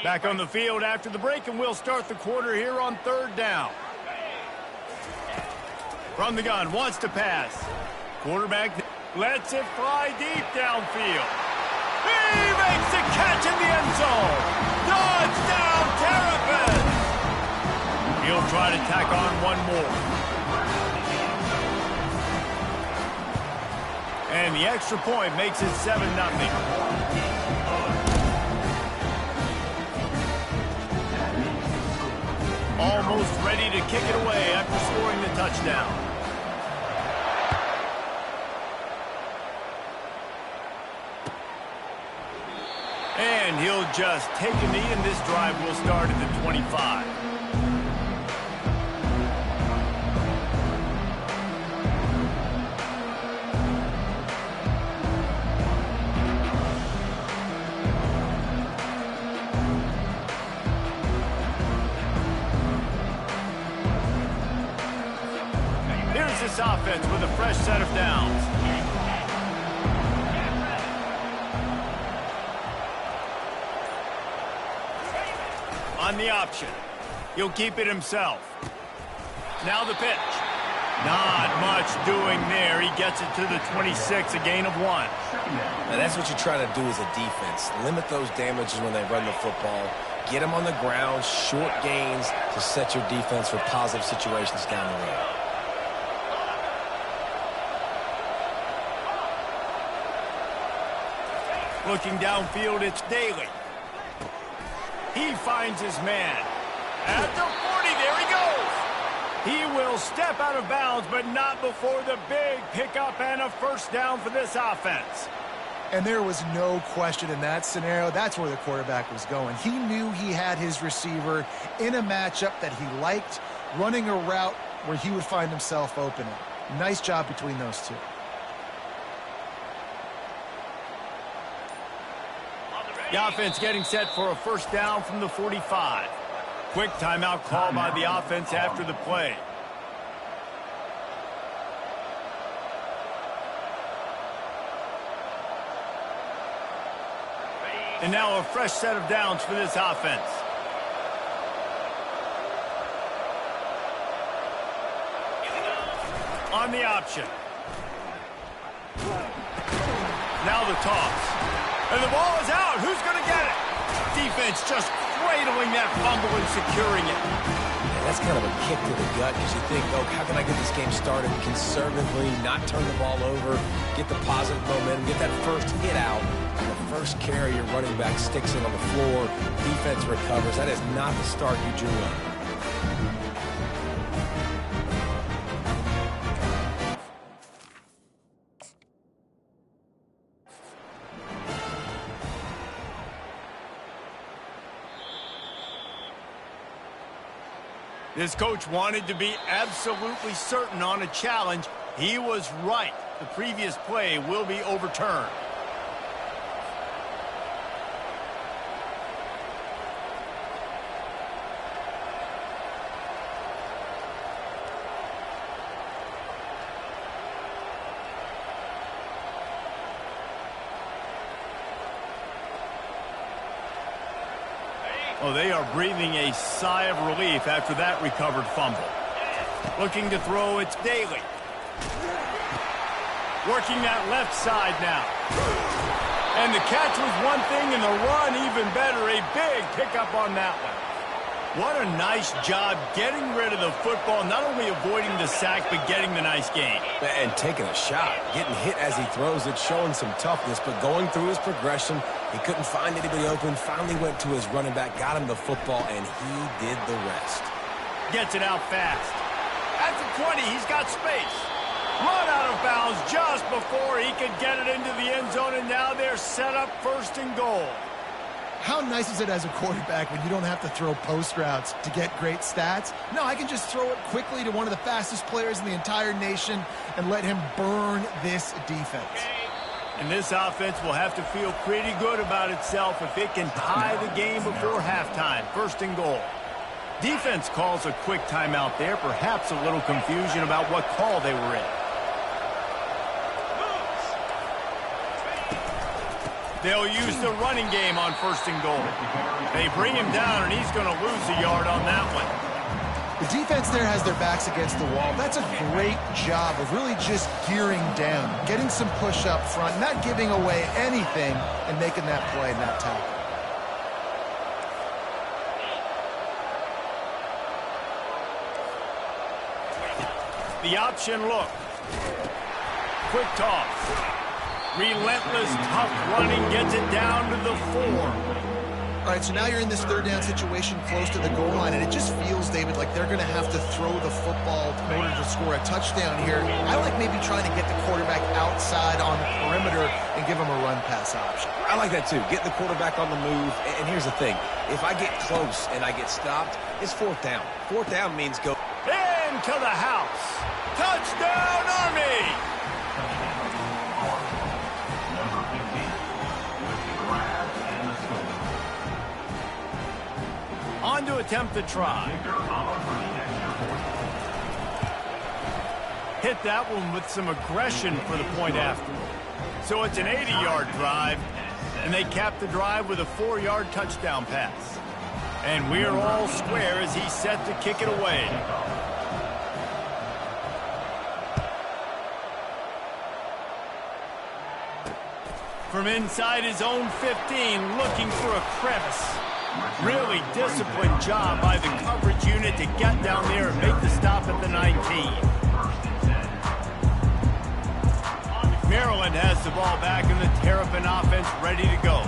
Back on the field after the break, and we'll start the quarter here on 3rd down. From the gun, wants to pass. Quarterback lets it fly deep downfield. He makes the catch in the end zone. Touchdown, Terrapins! He'll try to tack on one more. And the extra point makes it 7-0. Almost ready to kick it away after scoring the touchdown. And he'll just take a knee, and this drive will start at the 25. This offense with a fresh set of downs. On the option. He'll keep it himself. Now the pitch. Not much doing there. He gets it to the 26, a gain of 1. Now that's what you try to do as a defense. Limit those damages when they run the football. Get them on the ground, short gains to set your defense for positive situations down the road. Looking downfield, it's Daly. He finds his man. At the 40, there he goes. He will step out of bounds, but not before the big pickup and a first down for this offense. And there was no question in that scenario. That's where the quarterback was going. He knew he had his receiver in a matchup that he liked, running a route where he would find himself opening. Nice job between those two. The offense getting set for a first down from the 45. Quick timeout call by the offense after the play. And now a fresh set of downs for this offense. On the option. Now the toss. And the ball is out. Who's going to get it? Defense just cradling that fumble and securing it. Yeah, that's kind of a kick to the gut because you think, oh, how can I get this game started conservatively, not turn the ball over, get the positive momentum, get that first hit out. And the first carry, your running back sticks it on the floor. Defense recovers. That is not the start you drew up. This coach wanted to be absolutely certain on a challenge. He was right. The previous play will be overturned. Oh, they are breathing a sigh of relief after that recovered fumble. Looking to throw, it's Daly. Working that left side now. And the catch was one thing, and the run even better. A big pickup on that one. What a nice job getting rid of the football, not only avoiding the sack, but getting the nice gain. And taking a shot, getting hit as he throws it, showing some toughness, but going through his progression, he couldn't find anybody open, finally went to his running back, got him the football, and he did the rest. Gets it out fast. At the 20, he's got space. Run out of bounds just before he could get it into the end zone, and now they're set up 1st and goal. How nice is it as a quarterback when you don't have to throw post routes to get great stats? No, I can just throw it quickly to one of the fastest players in the entire nation and let him burn this defense. And this offense will have to feel pretty good about itself if it can tie the game before halftime. First and goal. Defense calls a quick timeout there, perhaps a little confusion about what call they were in. They'll use the running game on first and goal. They bring him down, and he's going to lose a yard on that one. The defense there has their backs against the wall. That's a great job of really just gearing down, getting some push up front, not giving away anything, and making that play and that tackle. The option look. Quick toss. Relentless, tough running, gets it down to the 4. All right, so now you're in this third down situation close to the goal line, and it just feels, David, like they're going to have to throw the football in order to score a touchdown here. I like maybe trying to get the quarterback outside on the perimeter and give him a run-pass option. I like that too. Get the quarterback on the move. And here's the thing. If I get close and I get stopped, it's fourth down. Fourth down means go into the house. Touchdown, Army! On to attempt the try. Hit that one with some aggression for the point after. So it's an 80-yard drive, and they cap the drive with a 4-yard touchdown pass. And we're all square as he's set to kick it away. From inside his own 15, looking for a crevice. Really disciplined job by the coverage unit to get down there and make the stop at the 19. Maryland has the ball back in the Terrapin offense ready to go.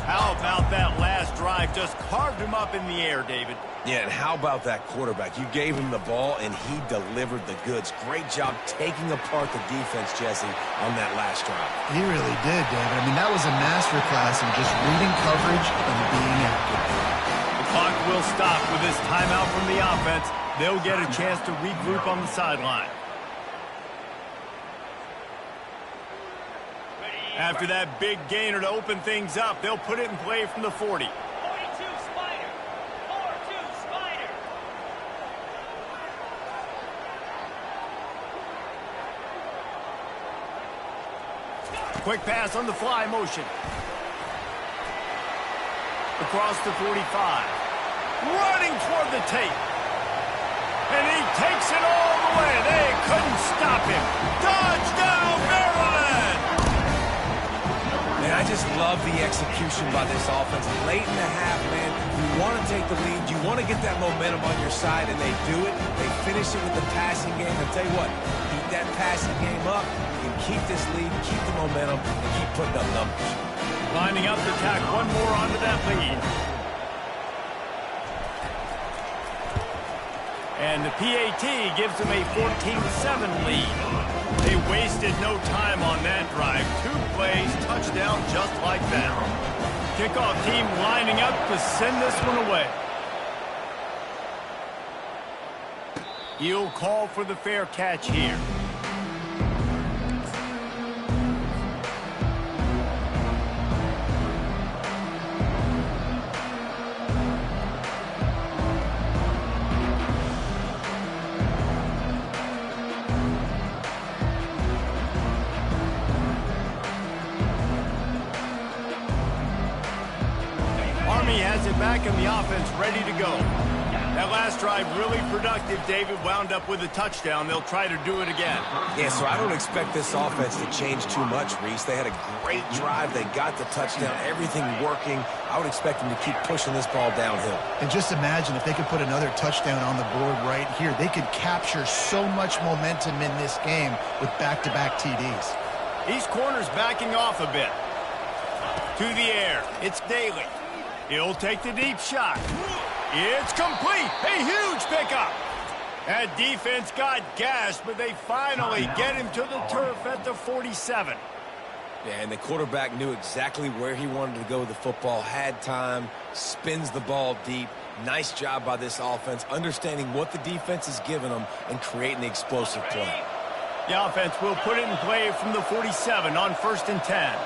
How about that last drive? Just carved him up in the air, David. Yeah, and how about that quarterback? You gave him the ball, and he delivered the goods. Great job taking apart the defense, Jesse, on that last drive. He really did, David. I mean, that was a masterclass in just reading coverage and being accurate. The clock will stop with this timeout from the offense. They'll get a chance to regroup on the sideline. After that big gainer to open things up, they'll put it in play from the 40. 42 Spider. 4-2 Spider. Quick pass on the fly motion. Across the 45. Running toward the tape. And he takes it all the way. They couldn't stop him. Touchdown, Maryland! Man, I just love the execution by this offense. Late in the half, man, you want to take the lead. You want to get that momentum on your side, and they do it. They finish it with the passing game. I'll tell you what, keep that passing game up. You can keep this lead, keep the momentum, and keep putting up numbers. Lining up to tack one more onto that lead. And the PAT gives them a 14-7 lead. They wasted no time on that drive. 2 plays, touchdown just like that. Kickoff team lining up to send this one away. He'll call for the fair catch here. Has it back in the offense, ready to go. That last drive really productive. David wound up with a touchdown. They'll try to do it again. Yeah, so I don't expect this offense to change too much, Reese. They had a great drive. They got the touchdown, everything working. I would expect them to keep pushing this ball downhill. And just imagine if they could put another touchdown on the board right here. They could capture so much momentum in this game with back-to-back TDs. These corners backing off a bit. To the air. It's Daly. He'll take the deep shot. It's complete. A huge pickup. That defense got gashed, but they finally get him to the turf at the 47. Yeah, and the quarterback knew exactly where he wanted to go with the football, had time, spins the ball deep. Nice job by this offense, understanding what the defense is giving them and creating the explosive play. The offense will put it in play from the 47 on 1st and 10.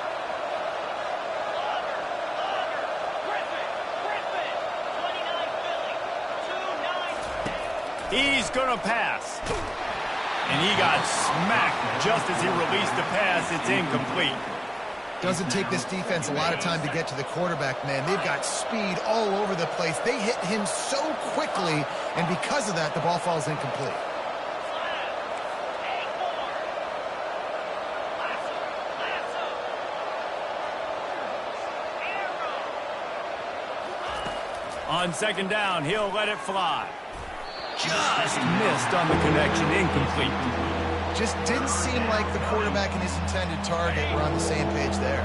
He's going to pass. And he got smacked just as he released the pass. It's incomplete. Doesn't take this defense a lot of time to get to the quarterback, man. They've got speed all over the place. They hit him so quickly, and because of that, the ball falls incomplete. On 2nd down, he'll let it fly. Just missed on the connection, incomplete. Just didn't seem like the quarterback and his intended target were on the same page there.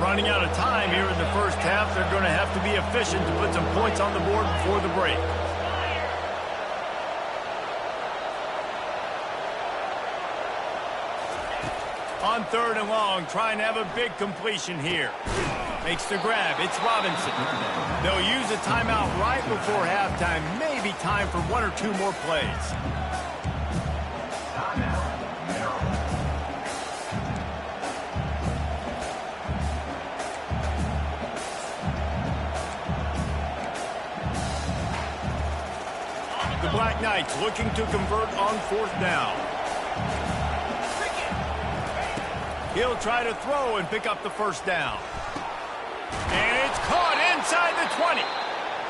Running out of time here in the first half, they're going to have to be efficient to put some points on the board before the break. On 3rd and long, trying to have a big completion here. Makes the grab. It's Robinson. They'll use a timeout right before halftime. Maybe time for 1 or 2 more plays. The Black Knights looking to convert on 4th down. He'll try to throw and pick up the 1st down. And it's caught inside the 20.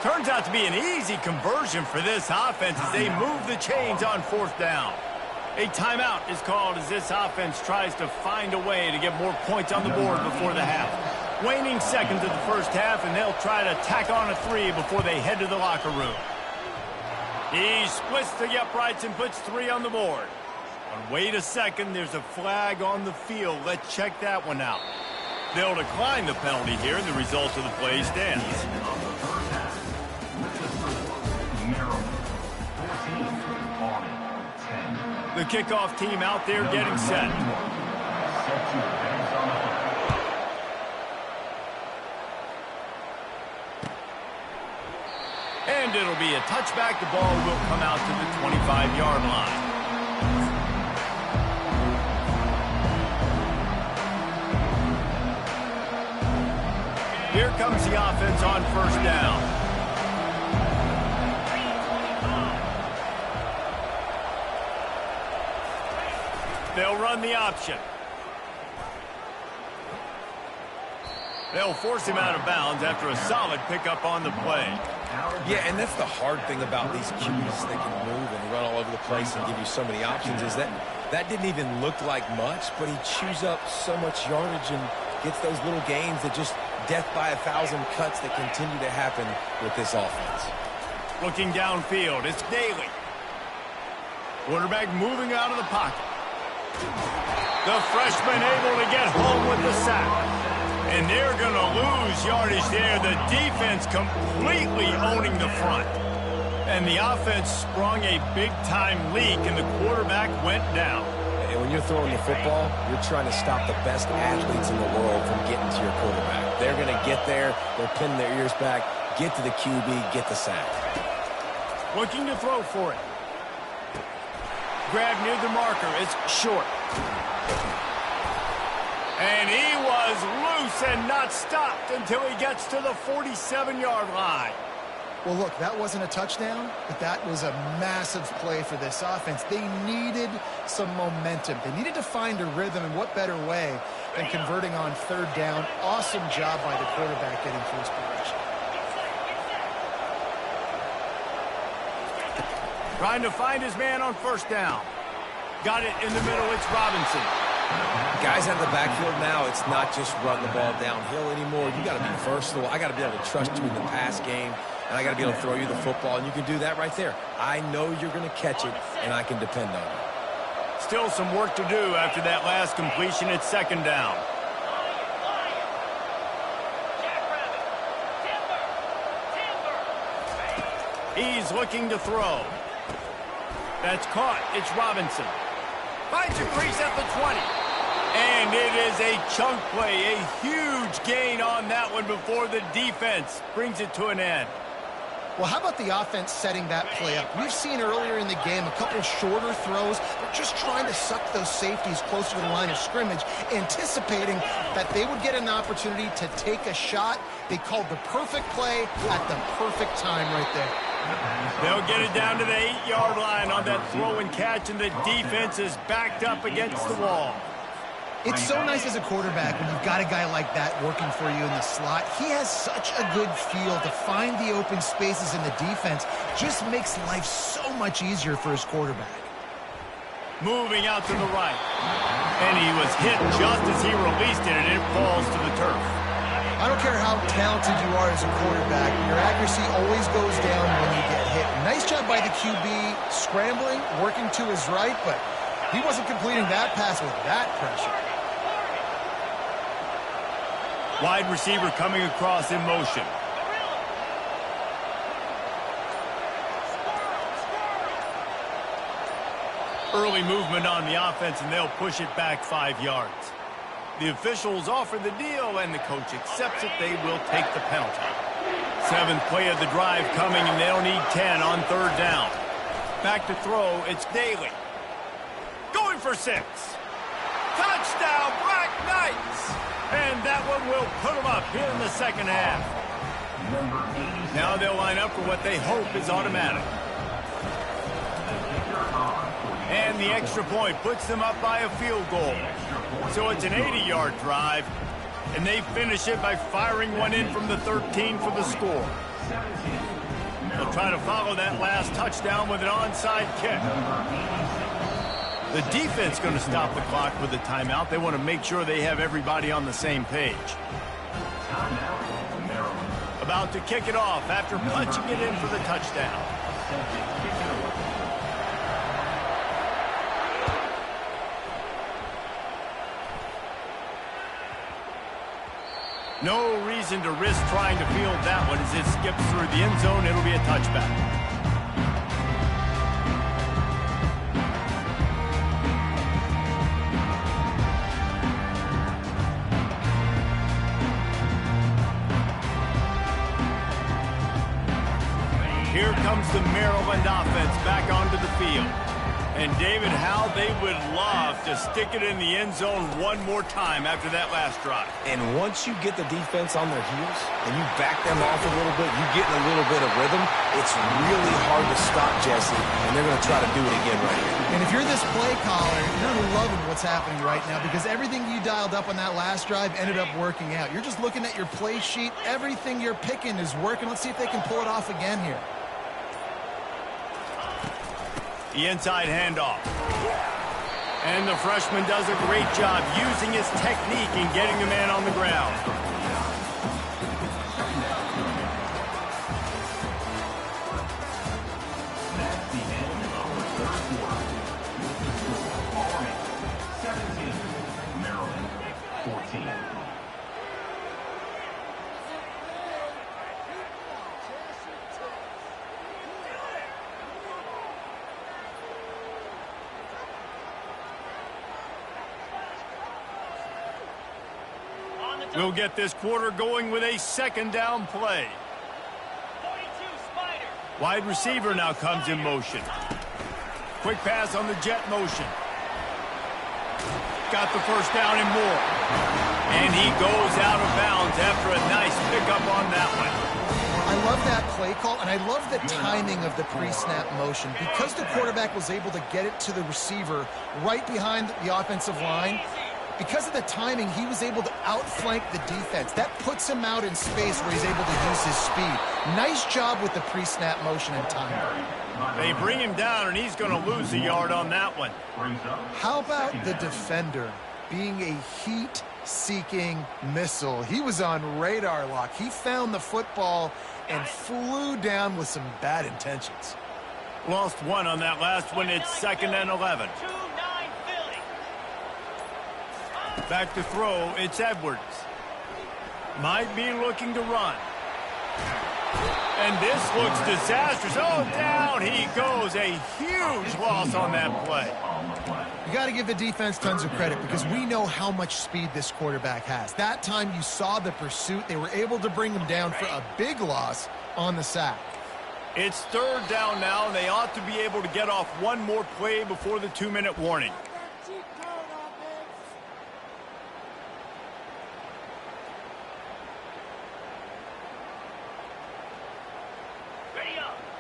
Turns out to be an easy conversion for this offense as they move the chains on 4th down. A timeout is called as this offense tries to find a way to get more points on the board before the half. Waning seconds of the first half, and they'll try to tack on a 3 before they head to the locker room. He splits the uprights and puts 3 on the board. And wait a second, there's a flag on the field. Let's check that one out. They'll decline the penalty here, and the result of the play stands. The kickoff team out there getting set. And it'll be a touchback. The ball will come out to the 25-yard line. Here comes the offense on 1st down. They'll run the option. They'll force him out of bounds after a solid pickup on the play. Yeah, and that's the hard thing about these QBs. They can move and run all over the place and give you so many options is that didn't even look like much, but he chews up so much yardage and gets those little gains that just death by 1,000 cuts that continue to happen with this offense. Looking downfield, it's Daly. Quarterback moving out of the pocket. The freshman able to get home with the sack. And they're going to lose yardage there. The defense completely owning the front. And the offense sprung a big-time leak, and the quarterback went down. And when you're throwing the football, you're trying to stop the best athletes in the world from getting to your quarterback. They're going to get there. They're pinning their ears back, get to the QB, get the sack. Looking to throw for it. Grab near the marker. It's short. And he was loose and not stopped until he gets to the 47-yard line. Well, look, that wasn't a touchdown, but that was a massive play for this offense. They needed some momentum. They needed to find a rhythm, and what better way than converting on 3rd down. Awesome job by the quarterback getting to his position. Trying to find his man on 1st down. Got it in the middle. It's Robinson. Guys out of the backfield now, it's not just run the ball downhill anymore. You got to be versatile. I got to be able to trust you in the pass game, and I got to be able to throw you the football, and you can do that right there. I know you're going to catch it, and I can depend on it. Still some work to do after that last completion. It's 2nd down. He's looking to throw. That's caught. It's Robinson. Finds a crease at the 20. And it is a chunk play, a huge gain on that one before the defense brings it to an end. Well, how about the offense setting that play up? We've seen earlier in the game a couple shorter throws, but just trying to suck those safeties closer to the line of scrimmage, anticipating that they would get an opportunity to take a shot. They called the perfect play at the perfect time right there. They'll get it down to the 8-yard line on that throw and catch, and the defense is backed up against the wall. It's so nice as a quarterback when you've got a guy like that working for you in the slot. He has such a good feel to find the open spaces in the defense. Just makes life so much easier for his quarterback. Moving out to the right. And he was hit just as he released it, and it falls to the turf. I don't care how talented you are as a quarterback, your accuracy always goes down when you get hit. Nice job by the QB scrambling, working to his right, but he wasn't completing that pass with that pressure. Wide receiver coming across in motion. Early movement on the offense, and they'll push it back 5 yards. The officials offer the deal, and the coach accepts it. They will take the penalty. 7th play of the drive coming, and they'll need 10 on 3rd down. Back to throw, it's Daly. Going for 6. Touchdown, Black Knights! And that one will put them up here in the second half. Now they'll line up for what they hope is automatic. And the extra point puts them up by a field goal. So it's an 80-yard drive, and they finish it by firing one in from the 13 for the score. They'll try to follow that last touchdown with an onside kick. The defense going to stop the clock with a timeout. They want to make sure they have everybody on the same page. About to kick it off after punching it in for the touchdown. No reason to risk trying to field that one as it skips through the end zone. It'll be a touchback. Here comes the Maryland offense back onto the field. And David, how they would love to stick it in the end zone one more time after that last drive. And once you get the defense on their heels and you back them off a little bit, you get in a little bit of rhythm, it's really hard to stop, Jesse, and they're going to try to do it again right here. And if you're this play caller, you're loving what's happening right now because everything you dialed up on that last drive ended up working out. You're just looking at your play sheet. Everything you're picking is working. Let's see if they can pull it off again here. The inside handoff. And the freshman does a great job using his technique and getting the man on the ground. That's the end of our third quarter. The score already 17, Maryland 14. We'll get this quarter going with a 2nd down play. 42 Spider. Wide receiver now comes in motion. Quick pass on the jet motion. Got the first down and more. And he goes out of bounds after a nice pickup on that one. I love that play call, and I love the timing of the pre-snap motion. Because the quarterback was able to get it to the receiver right behind the offensive line, because of the timing, he was able to outflank the defense. That puts him out in space where he's able to use his speed. Nice job with the pre-snap motion and timing. They bring him down, and he's going to lose a yard on that one. How about the defender being a heat-seeking missile? He was on radar lock. He found the football and flew down with some bad intentions. Lost one on that last one. It's 2nd and 11. 2-9 Philly. Back to throw, it's Edwards. Might be looking to run. And this looks disastrous. Oh, down he goes. A huge loss on that play. You got to give the defense tons of credit because we know how much speed this quarterback has. That time you saw the pursuit. They were able to bring him down for a big loss on the sack. It's third down now, and they ought to be able to get off one more play before the 2-minute warning.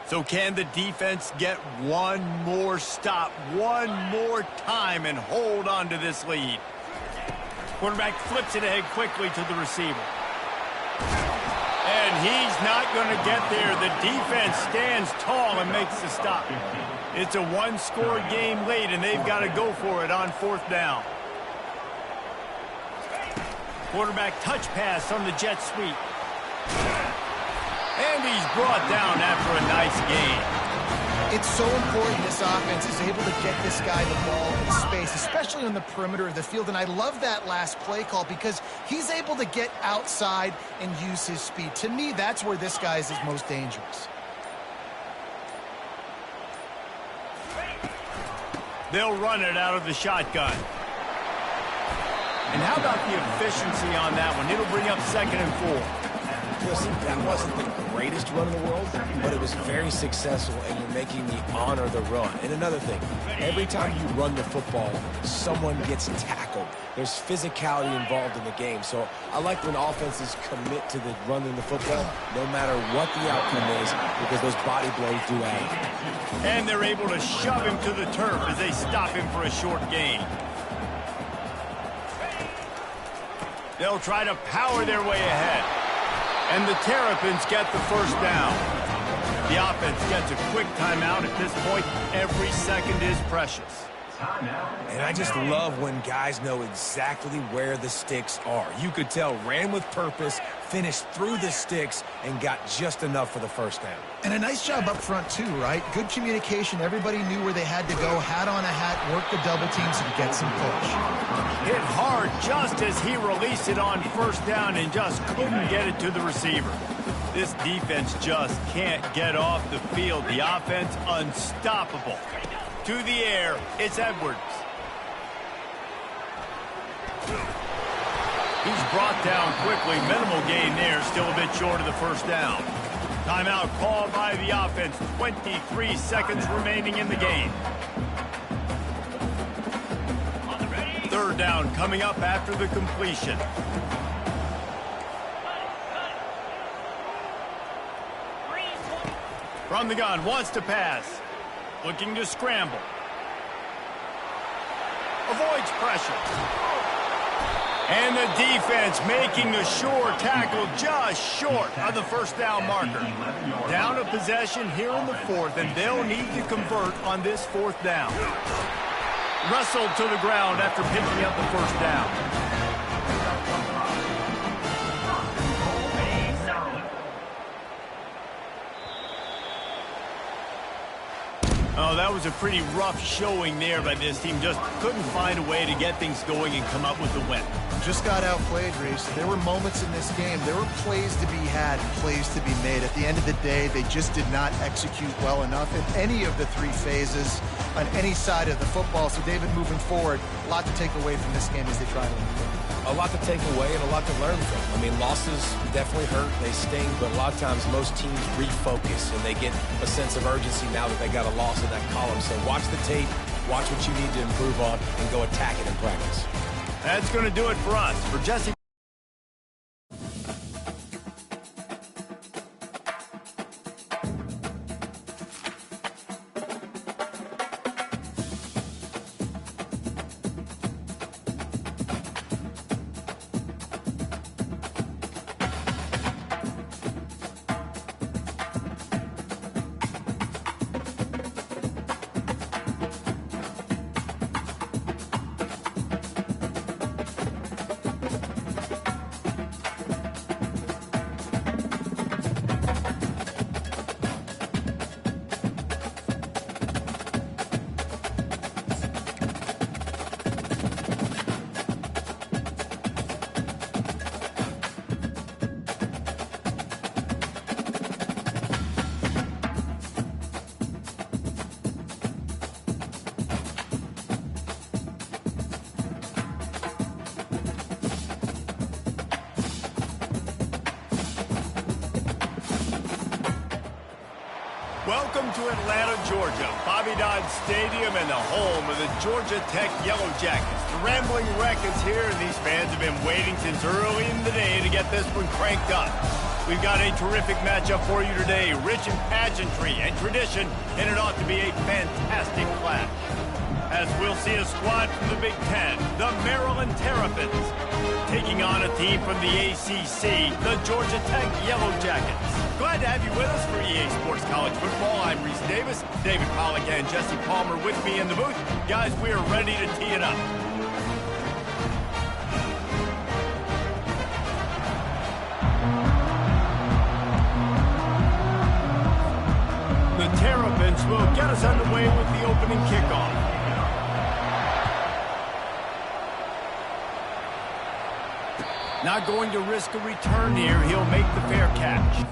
So can the defense get one more stop, one more time, and hold on to this lead? Quarterback flips it ahead quickly to the receiver. And he's not going to get there. The defense stands tall and makes the stop. It's a one-score game late, and they've got to go for it on fourth down. Quarterback touch pass on the jet sweep. And he's brought down after a nice gain. It's so important this offense is able to get this guy the ball in space, especially on the perimeter of the field. And I love that last play call because he's able to get outside and use his speed. To me, that's where this guy is his most dangerous. They'll run it out of the shotgun. And how about the efficiency on that one? It'll bring up 2nd and 4. Listen, that wasn't the greatest run in the world, but it was very successful, and you're making me honor the run. And another thing, every time you run the football, someone gets tackled. There's physicality involved in the game. So I like when offenses commit to the running the football, no matter what the outcome is, because those body blows do add. And they're able to shove him to the turf as they stop him for a short gain. They'll try to power their way ahead. And the Terrapins get the first down. The offense gets a quick timeout. At this point, every second is precious. And I just love when guys know exactly where the sticks are. You could tell ran with purpose, finished through the sticks, and got just enough for the first down. And a nice job up front, too, right? Good communication. Everybody knew where they had to go, hat on a hat, work the double teams, and get some push. Hit hard just as he released it on first down and just couldn't get it to the receiver. This defense just can't get off the field. The offense unstoppable. To the air, it's Edwards. He's brought down quickly. Minimal gain there, still a bit short of the first down. Timeout called by the offense. 23 seconds remaining in the game. Third down coming up after the completion. From the gun, wants to pass. Looking to scramble. Avoids pressure. And the defense making a sure tackle just short of the first down marker. Down a possession here in the fourth, and they'll need to convert on this fourth down. Wrestled to the ground after picking up the first down. Oh, that was a pretty rough showing there by this team. Just couldn't find a way to get things going and come up with the win. Just got outplayed, Reese. There were moments in this game. There were plays to be had, plays to be made. At the end of the day, they just did not execute well enough in any of the three phases on any side of the football. So, David, moving forward, a lot to take away from this game as they try to win. A lot to take away and a lot to learn from. I mean, losses definitely hurt, they sting, but a lot of times most teams refocus and they get a sense of urgency now that they got a loss in that column. So watch the tape, watch what you need to improve on, and go attack it in practice. That's going to do it for us. For Jesse. Welcome to Atlanta, Georgia, Bobby Dodd Stadium and the home of the Georgia Tech Yellow Jackets. The Rambling Wreck is here, and these fans have been waiting since early in the day to get this one cranked up. We've got a terrific matchup for you today, rich in pageantry and tradition, and it ought to be a fantastic clash. As we'll see a squad from the Big Ten, the Maryland Terrapins, taking on a team from the ACC, the Georgia Tech Yellow Jackets. Glad to have you with us for EA Sports College Football. I'm Reese Davis, David Pollack and Jesse Palmer with me in the booth. Guys, we are ready to tee it up. The Terrapins will get us underway with the opening kickoff. Not going to risk a return here. He'll make the fair catch.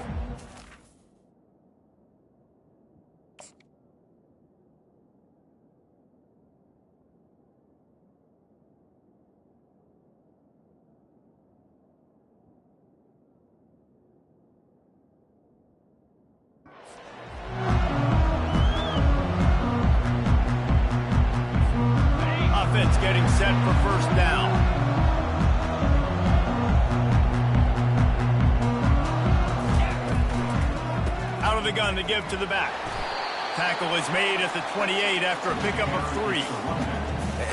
Offense getting set for first down. Out of the gun to give to the back. Tackle is made at the 28 after a pickup of 3.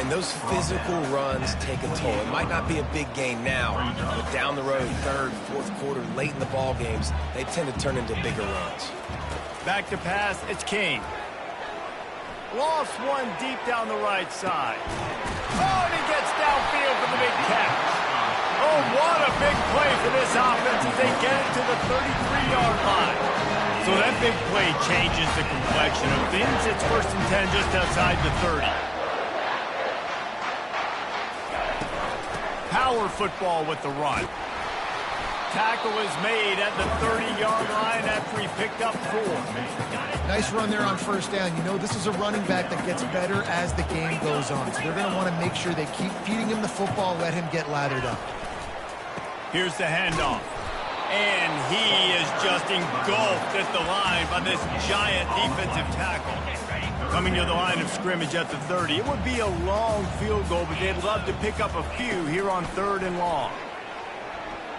And those physical runs take a toll. It might not be a big gain now, but down the road, third, fourth quarter, late in the ball games, they tend to turn into bigger runs. Back to pass, it's King. Lost one deep down the right side. Oh, and he gets downfield for the big catch. Oh, what a big play for this offense as they get it to the 33-yard line. So that big play changes the complexion of things. It's 1st and 10 just outside the 30. Power football with the run. Tackle is made at the 30-yard line after he picked up 4. Nice run there on first down. You know, this is a running back that gets better as the game goes on. So they're going to want to make sure they keep feeding him the football, let him get lathered up. Here's the handoff. And he is just engulfed at the line by this giant defensive tackle. Coming to the line of scrimmage at the 30. It would be a long field goal, but they'd love to pick up a few here on 3rd and long.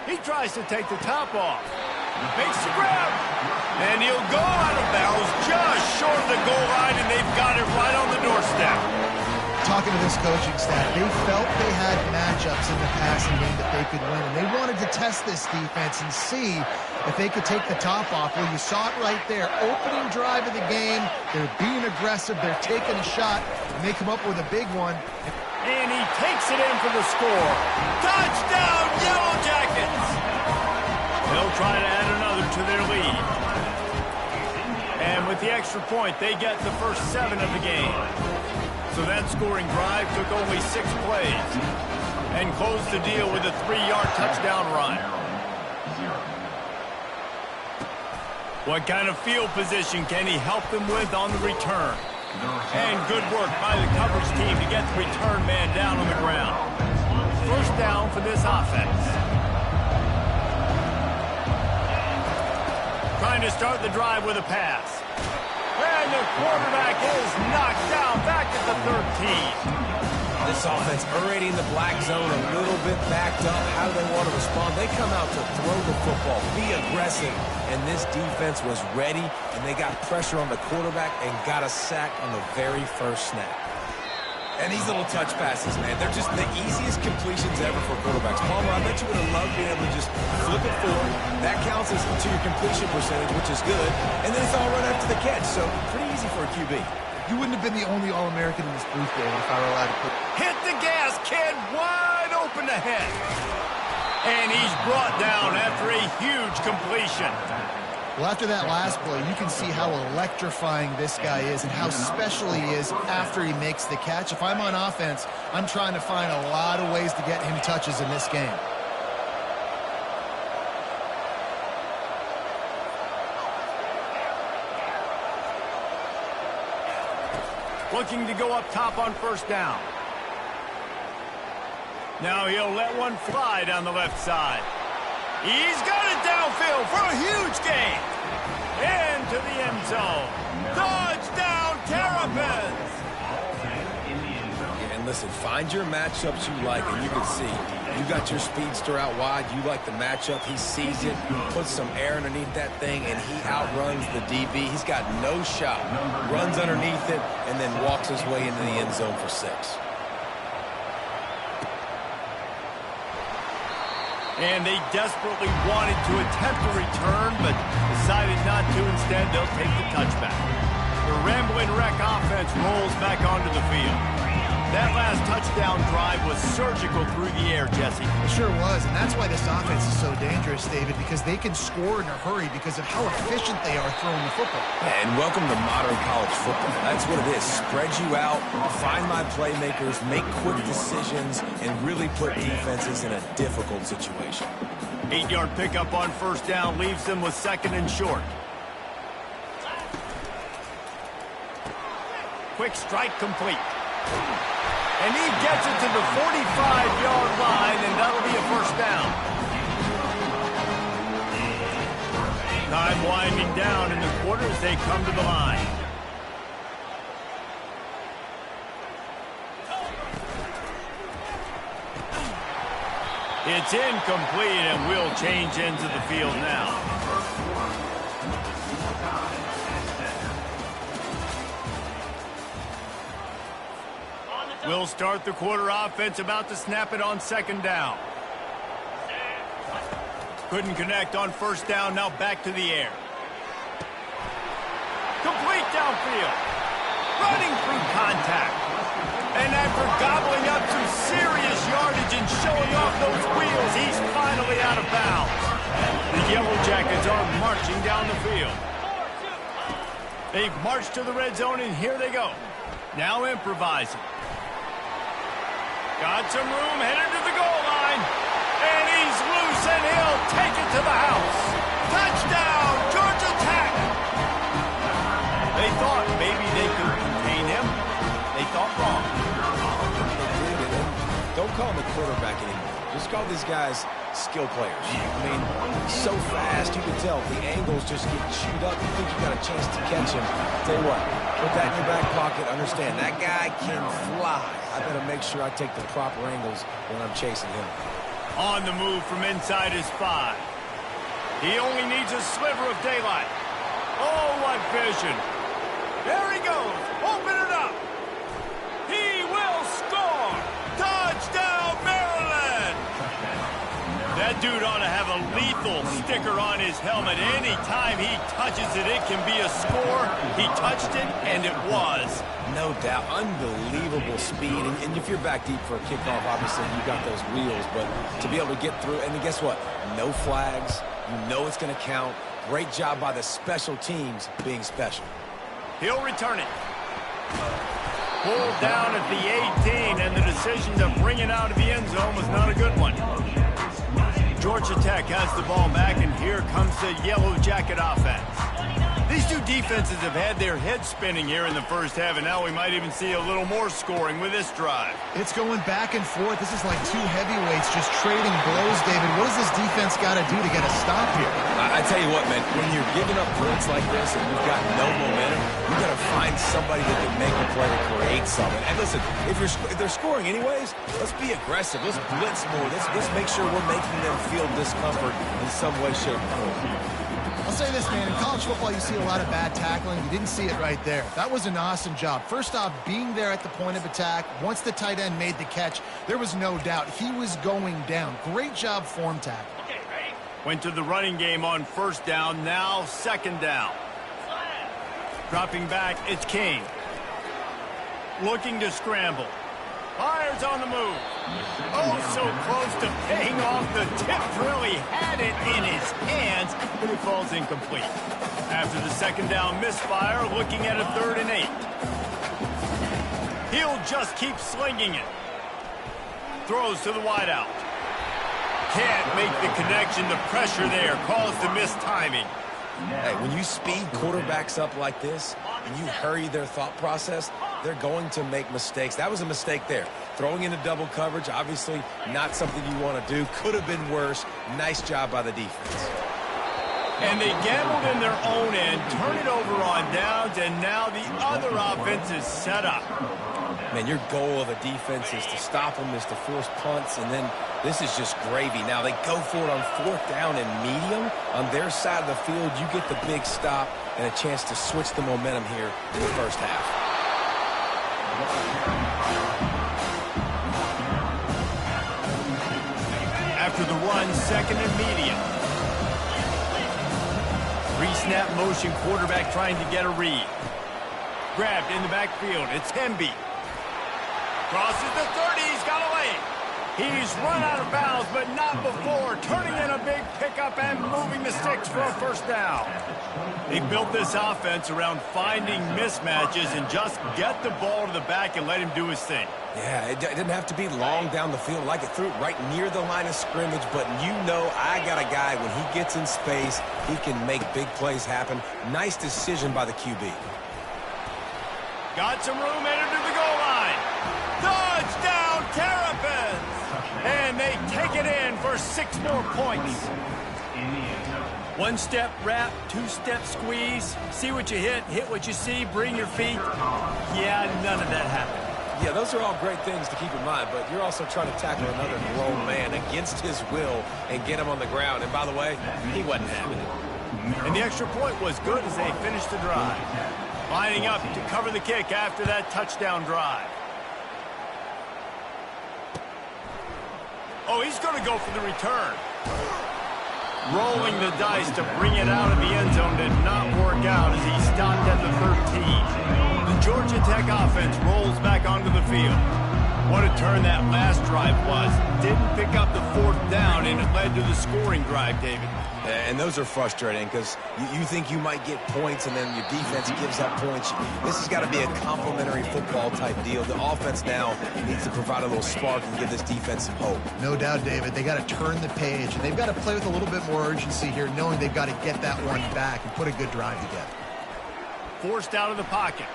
He tries to take the top off. Makes the grab. And he'll go out of bounds just short of the goal line, and they've got it right on the doorstep. Talking to this coaching staff, they felt they had matchups in the passing game that they could win, and they wanted to test this defense and see if they could take the top off. Well, you saw it right there. Opening drive of the game, they're being aggressive, they're taking a shot, and they come up with a big one. And he takes it in for the score. Touchdown, Yellow Jackets! They'll try to add another to their lead. And with the extra point, they get the first 7 of the game. So that scoring drive took only 6 plays and closed the deal with a 3-yard touchdown run. What kind of field position can he help them with on the return? And good work by the coverage team to get the return man down on the ground. First down for this offense. Trying to start the drive with a pass. And the quarterback is knocked down back at the 13. This offense already in the black zone, a little bit backed up. How do they want to respond? They come out to throw the football, be aggressive. And this defense was ready, and they got pressure on the quarterback and got a sack on the very first snap. And these little touch passes, man, they're just the easiest completions ever for quarterbacks. Palmer, I bet you would have loved being able to just flip it forward. That counts as to your completion percentage, which is good. And then it's all right after the catch, so pretty easy for a QB. You wouldn't have been the only All-American in this booth, David, if I were allowed to put... Hit the gas, kid, wide open ahead. And he's brought down after a huge completion. Well, after that last play, you can see how electrifying this guy is and how special he is after he makes the catch. If I'm on offense, I'm trying to find a lot of ways to get him touches in this game. Looking to go up top on first down. Now he'll let one fly down the left side. He's got it downfield for a huge gain. And to the the end zone. Touchdown, Terrapins! And listen, find your matchups you like, and you can see you got your speedster out wide. You like the matchup. He sees it, puts some air underneath that thing, and he outruns the DB. He's got no shot. Runs underneath it, and then walks his way into the end zone for 6. And they desperately wanted to attempt a return, but decided not to. Instead, they'll take the touchback. The Rambling Wreck offense rolls back onto the field. That last touchdown drive was surgical through the air, Jesse. It sure was, and that's why this offense is so dangerous, David, because they can score in a hurry because of how efficient they are throwing the football. Yeah, and welcome to modern college football. That's what it is. Spread you out, find my playmakers, make quick decisions, and really put defenses in a difficult situation. 8-yard pickup on first down leaves them with 2nd and short. Quick strike complete. And he gets it to the 45-yard line, and that'll be a first down. Time winding down in the quarter as they come to the line. It's incomplete, and we'll change into the field now. We'll start the quarter offense, about to snap it on 2nd down. Couldn't connect on first down, now back to the air. Complete downfield. Running through contact. And after gobbling up some serious yardage and showing off those wheels, he's finally out of bounds. The Yellow Jackets are marching down the field. They've marched to the red zone, and here they go. Now improvising. Got some room, headed to the goal line. And he's loose, and he'll take it to the house. Touchdown, Georgia Tech! They thought maybe they could contain him. They thought wrong. Don't call him a quarterback anymore. Just call these guys skill players. I mean, so fast, you can tell the angles just get chewed up. You think you got a chance to catch him. Tell you what, put that in your back pocket. Understand, that guy can fly. I better make sure I take the proper angles when I'm chasing him. On the move from inside his 5. He only needs a sliver of daylight. Oh, what vision. There he goes. Open it up. He will score. Touchdown, Maryland. That dude ought to have a lethal sticker on his helmet. Anytime he touches it, it can be a score. He touched it, and it was. No doubt. Unbelievable speed. And if you're back deep for a kickoff, obviously you got those wheels. But to be able to get through, and guess what? No flags. You know it's going to count. Great job by the special teams being special. He'll return it. Pulled down at the 18, and the decision to bring it out of the end zone was not a good one. Georgia Tech has the ball back, and here comes the Yellow Jacket offense. These two defenses have had their heads spinning here in the first half, and now we might even see a little more scoring with this drive. It's going back and forth. This is like two heavyweights just trading blows, David. What does this defense got to do to get a stop here? I tell you what, man, when you're giving up points like this and you've got no momentum, you got to find somebody that can make a play to create something. And listen, if they're scoring anyways, let's be aggressive. Let's blitz more. Let's make sure we're making them feel discomfort in some way, shape, or form. I'll say this, man. In college football, you see a lot of bad tackling. You didn't see it right there. That was an awesome job. First off, being there at the point of attack. Once the tight end made the catch, there was no doubt he was going down. Great job form tackle. Okay, ready? Went to the running game on first down, now 2nd down. Dropping back, it's King. Looking to scramble. Fires on the move. Oh, so close to paying off. The tip really had it in his hands, but it falls incomplete. After the 2nd down misfire, looking at a 3rd and 8. He'll just keep slinging it. Throws to the wideout. Can't make the connection. The pressure there caused the missed timing. Hey, when you speed quarterbacks up like this and you hurry their thought process, they're going to make mistakes. That was a mistake there. Throwing into double coverage, obviously not something you want to do. Could have been worse. Nice job by the defense. And they gambled in their own end, turn it over on downs, and now the other offense is set up. Man, your goal of a defense is to stop them, is to force punts, and then this is just gravy. Now they go for it on 4th down and medium. On their side of the field, you get the big stop and a chance to switch the momentum here in the first half. After the run, 2nd and medium. Pre-snap motion, quarterback trying to get a read. Grabbed in the backfield. It's Hemby. Crosses the 30. He's got away. He's run out of bounds, but not before. Turning in a big pickup and moving the sticks for a first down. They built this offense around finding mismatches and just get the ball to the back and let him do his thing. Yeah, it didn't have to be long down the field. Like it threw it right near the line of scrimmage, but you know I got a guy, when he gets in space, he can make big plays happen. Nice decision by the QB. Got some room, headed to the goal line. Touchdown, Terrapins! And they take it in for 6 more points. 1-step wrap, 2-step squeeze. See what you hit what you see, bring your feet. Yeah, none of that happened. Yeah, those are all great things to keep in mind, but you're also trying to tackle another grown man against his will and get him on the ground. And by the way, he wasn't having it. And the extra point was good as they finished the drive. Lining up to cover the kick after that touchdown drive. Oh, he's going to go for the return. Rolling the dice to bring it out of the end zone did not work out as he stopped at the 13. The Georgia Tech offense rolls back onto the field. What a turn that last drive was. Didn't pick up the 4th down, and it led to the scoring drive, David. And those are frustrating because you think you might get points and then your defense gives up points. This has got to be a complementary football type deal. The offense now needs to provide a little spark and give this defense some hope. No doubt, David. They got to turn the page, and they've got to play with a little bit more urgency here, knowing they've got to get that one back and put a good drive together. Forced out of the pocket.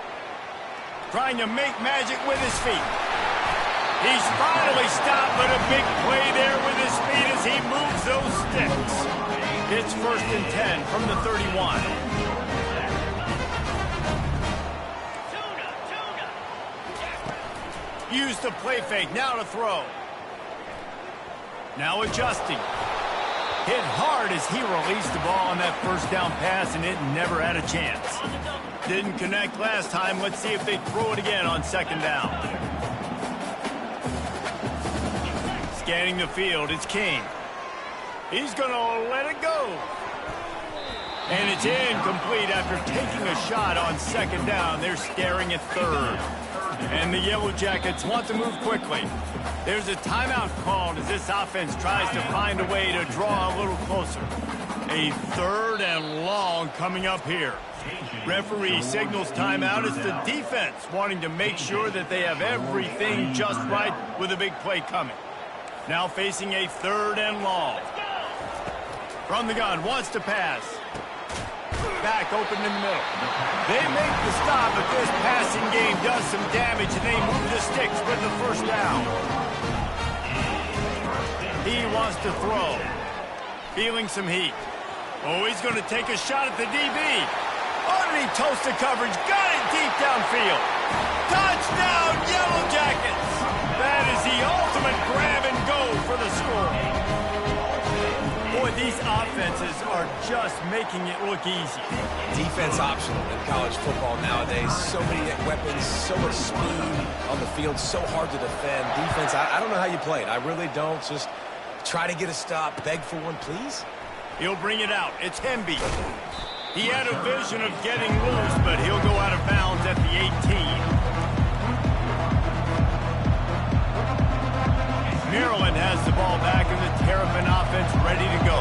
Trying to make magic with his feet. He's finally stopped, but a big play there with his feet as he moves those sticks. It's 1st and 10 from the 31. Use the play fake, now to throw. Now adjusting. Hit hard as he released the ball on that 1st down pass, and it never had a chance. Didn't connect last time. Let's see if they throw it again on 2nd down. Scanning the field, it's King. He's going to let it go. And it's incomplete after taking a shot on 2nd down. They're staring at 3rd. And the Yellow Jackets want to move quickly. There's a timeout called as this offense tries to find a way to draw a little closer. A 3rd and long coming up here. Referee signals timeout. It's the defense wanting to make sure that they have everything just right with a big play coming. Now facing a 3rd and long. From the gun, wants to pass. Back open in the middle. They make the stop, but this passing game does some damage, and they move the sticks with the 1st down. He wants to throw. Feeling some heat. Oh, he's going to take a shot at the DB. Underneath toasted coverage. Got it deep downfield. Touchdown, Yellow Jackets. That is the ultimate grab and go for the score. Boy, these offenses are just making it look easy. Defense optional in college football nowadays. So many weapons, so much speed on the field, so hard to defend. Defense, I don't know how you play it. I really don't. Just try to get a stop, beg for one, please. He'll bring it out. It's Hemby. He had a vision of getting loose, but he'll go out of bounds at the 18. Maryland has the ball back and the Terrapin offense ready to go.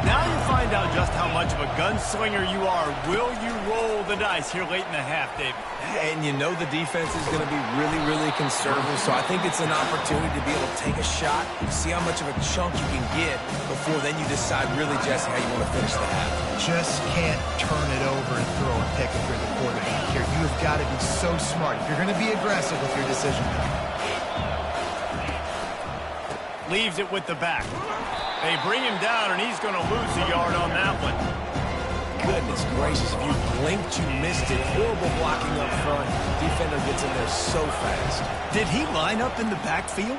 Now you find out just how much of a gunslinger you are. Will you roll the dice here late in the half, David? And you know the defense is going to be really, really conservative, so I think it's an opportunity to be able to take a shot, see how much of a chunk you can get before then you decide really, Jesse, how you want to finish the half. Just can't turn it over and throw a pick if you're the quarterback here. You've got to be so smart. You're going to be aggressive with your decision making. Leaves it with the back. They bring him down, and he's going to lose a yard on that one. Goodness gracious, if you blinked, you missed it. Horrible blocking up front. Defender gets in there so fast. Did he line up in the backfield?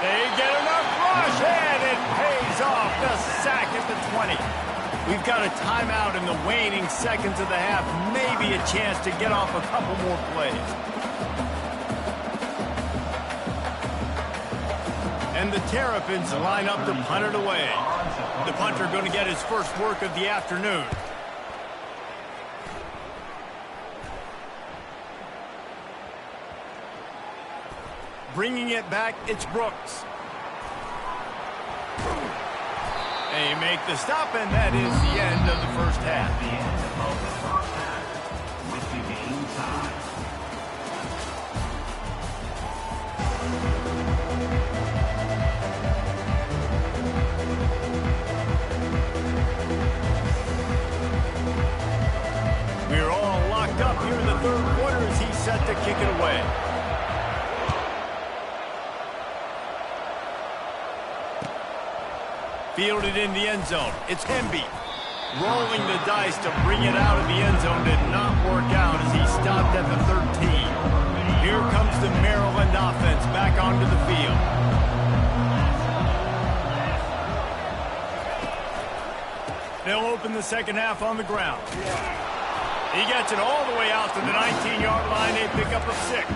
They get enough rush, and it pays off. The sack at the 20. We've got a timeout in the waning seconds of the half. Maybe a chance to get off a couple more plays. And the Terrapins line up to punt it away. The punter going to get his first work of the afternoon. Bringing it back, it's Brooks. They make the stop, and that is the end of the first half. The end of the first half with the game tie. We're all locked up here in the third quarter as he's set to kick it away. Fielded in the end zone. It's Hemby. Rolling the dice to bring it out of the end zone did not work out as he stopped at the 13. Here comes the Maryland offense back onto the field. They'll open the second half on the ground. He gets it all the way out to the 19-yard line. They pick up a 6.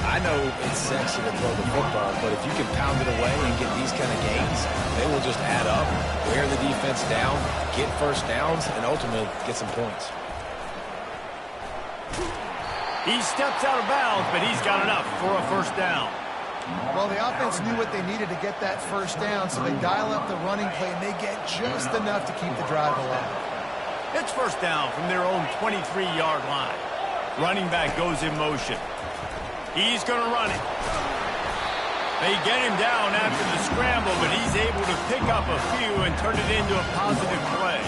I know it's sexy to throw the football, but if you can pound it away and get these kind of gains, they will just add up, wear the defense down, get first downs, and ultimately get some points. He steps out of bounds, but he's got enough for a first down. Well, the offense knew what they needed to get that first down, so they dial up the running play, and they get just enough to keep the drive alive. It's first down from their own 23-yard line. Running back goes in motion. He's going to run it. They get him down after the scramble, but he's able to pick up a few and turn it into a positive play.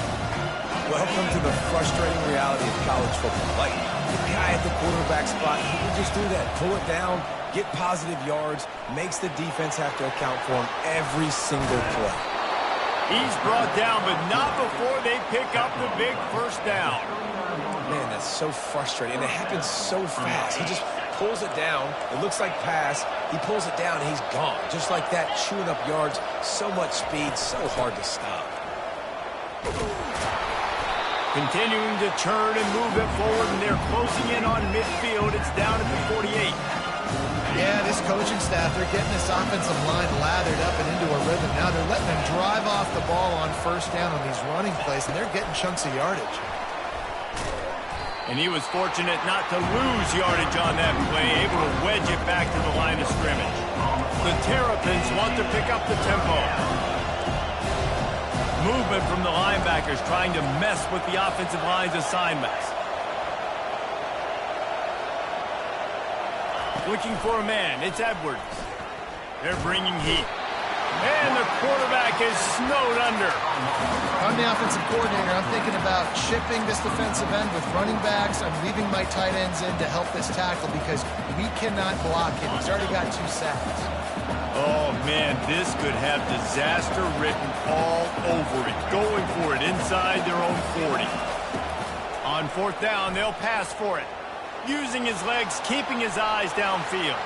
Welcome to the frustrating reality of college football. Like, the guy at the quarterback spot, he can just do that. Pull it down, get positive yards, makes the defense have to account for him every single play. He's brought down, but not before they pick up the big first down. Man, that's so frustrating. And it happens so fast. He just pulls it down. It looks like pass. He pulls it down, and he's gone. Just like that, chewing up yards. So much speed, so hard to stop. Continuing to turn and move it forward, and they're closing in on midfield. It's down at the 48. Yeah, this coaching staff, they're getting this offensive line lathered up and into a rhythm. Now they're letting them drive off the ball on first down on these running plays, and they're getting chunks of yardage. And he was fortunate not to lose yardage on that play, able to wedge it back to the line of scrimmage. The Terrapins want to pick up the tempo. Movement from the linebackers trying to mess with the offensive line's assignments. Looking for a man, it's Edwards. They're bringing heat. And the quarterback is snowed under. I'm the offensive coordinator. I'm thinking about shipping this defensive end with running backs. I'm leaving my tight ends in to help this tackle because we cannot block him. He's already got 2 sacks. Oh, man, this could have disaster written all over it. Going for it inside their own 40. On fourth down, they'll pass for it. Using his legs, keeping his eyes downfield.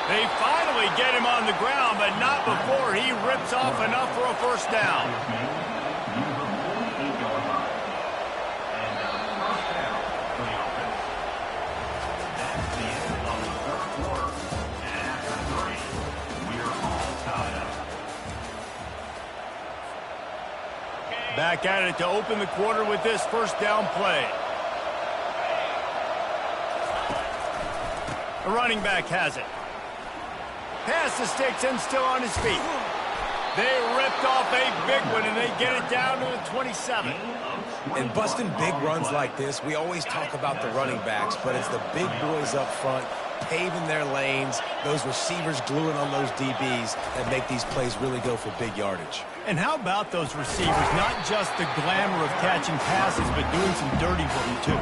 They finally get him on the ground, but not before he rips off enough for a first down. Back at it to open the quarter with this first down play. The running back has it. Past the sticks and still on his feet. They ripped off a big one, and they get it down to the 27. And busting big runs like this, we always talk about the running backs, but it's the big boys up front paving their lanes, those receivers gluing on those DBs that make these plays really go for big yardage. And how about those receivers? Not just the glamour of catching passes, but doing some dirty work, too.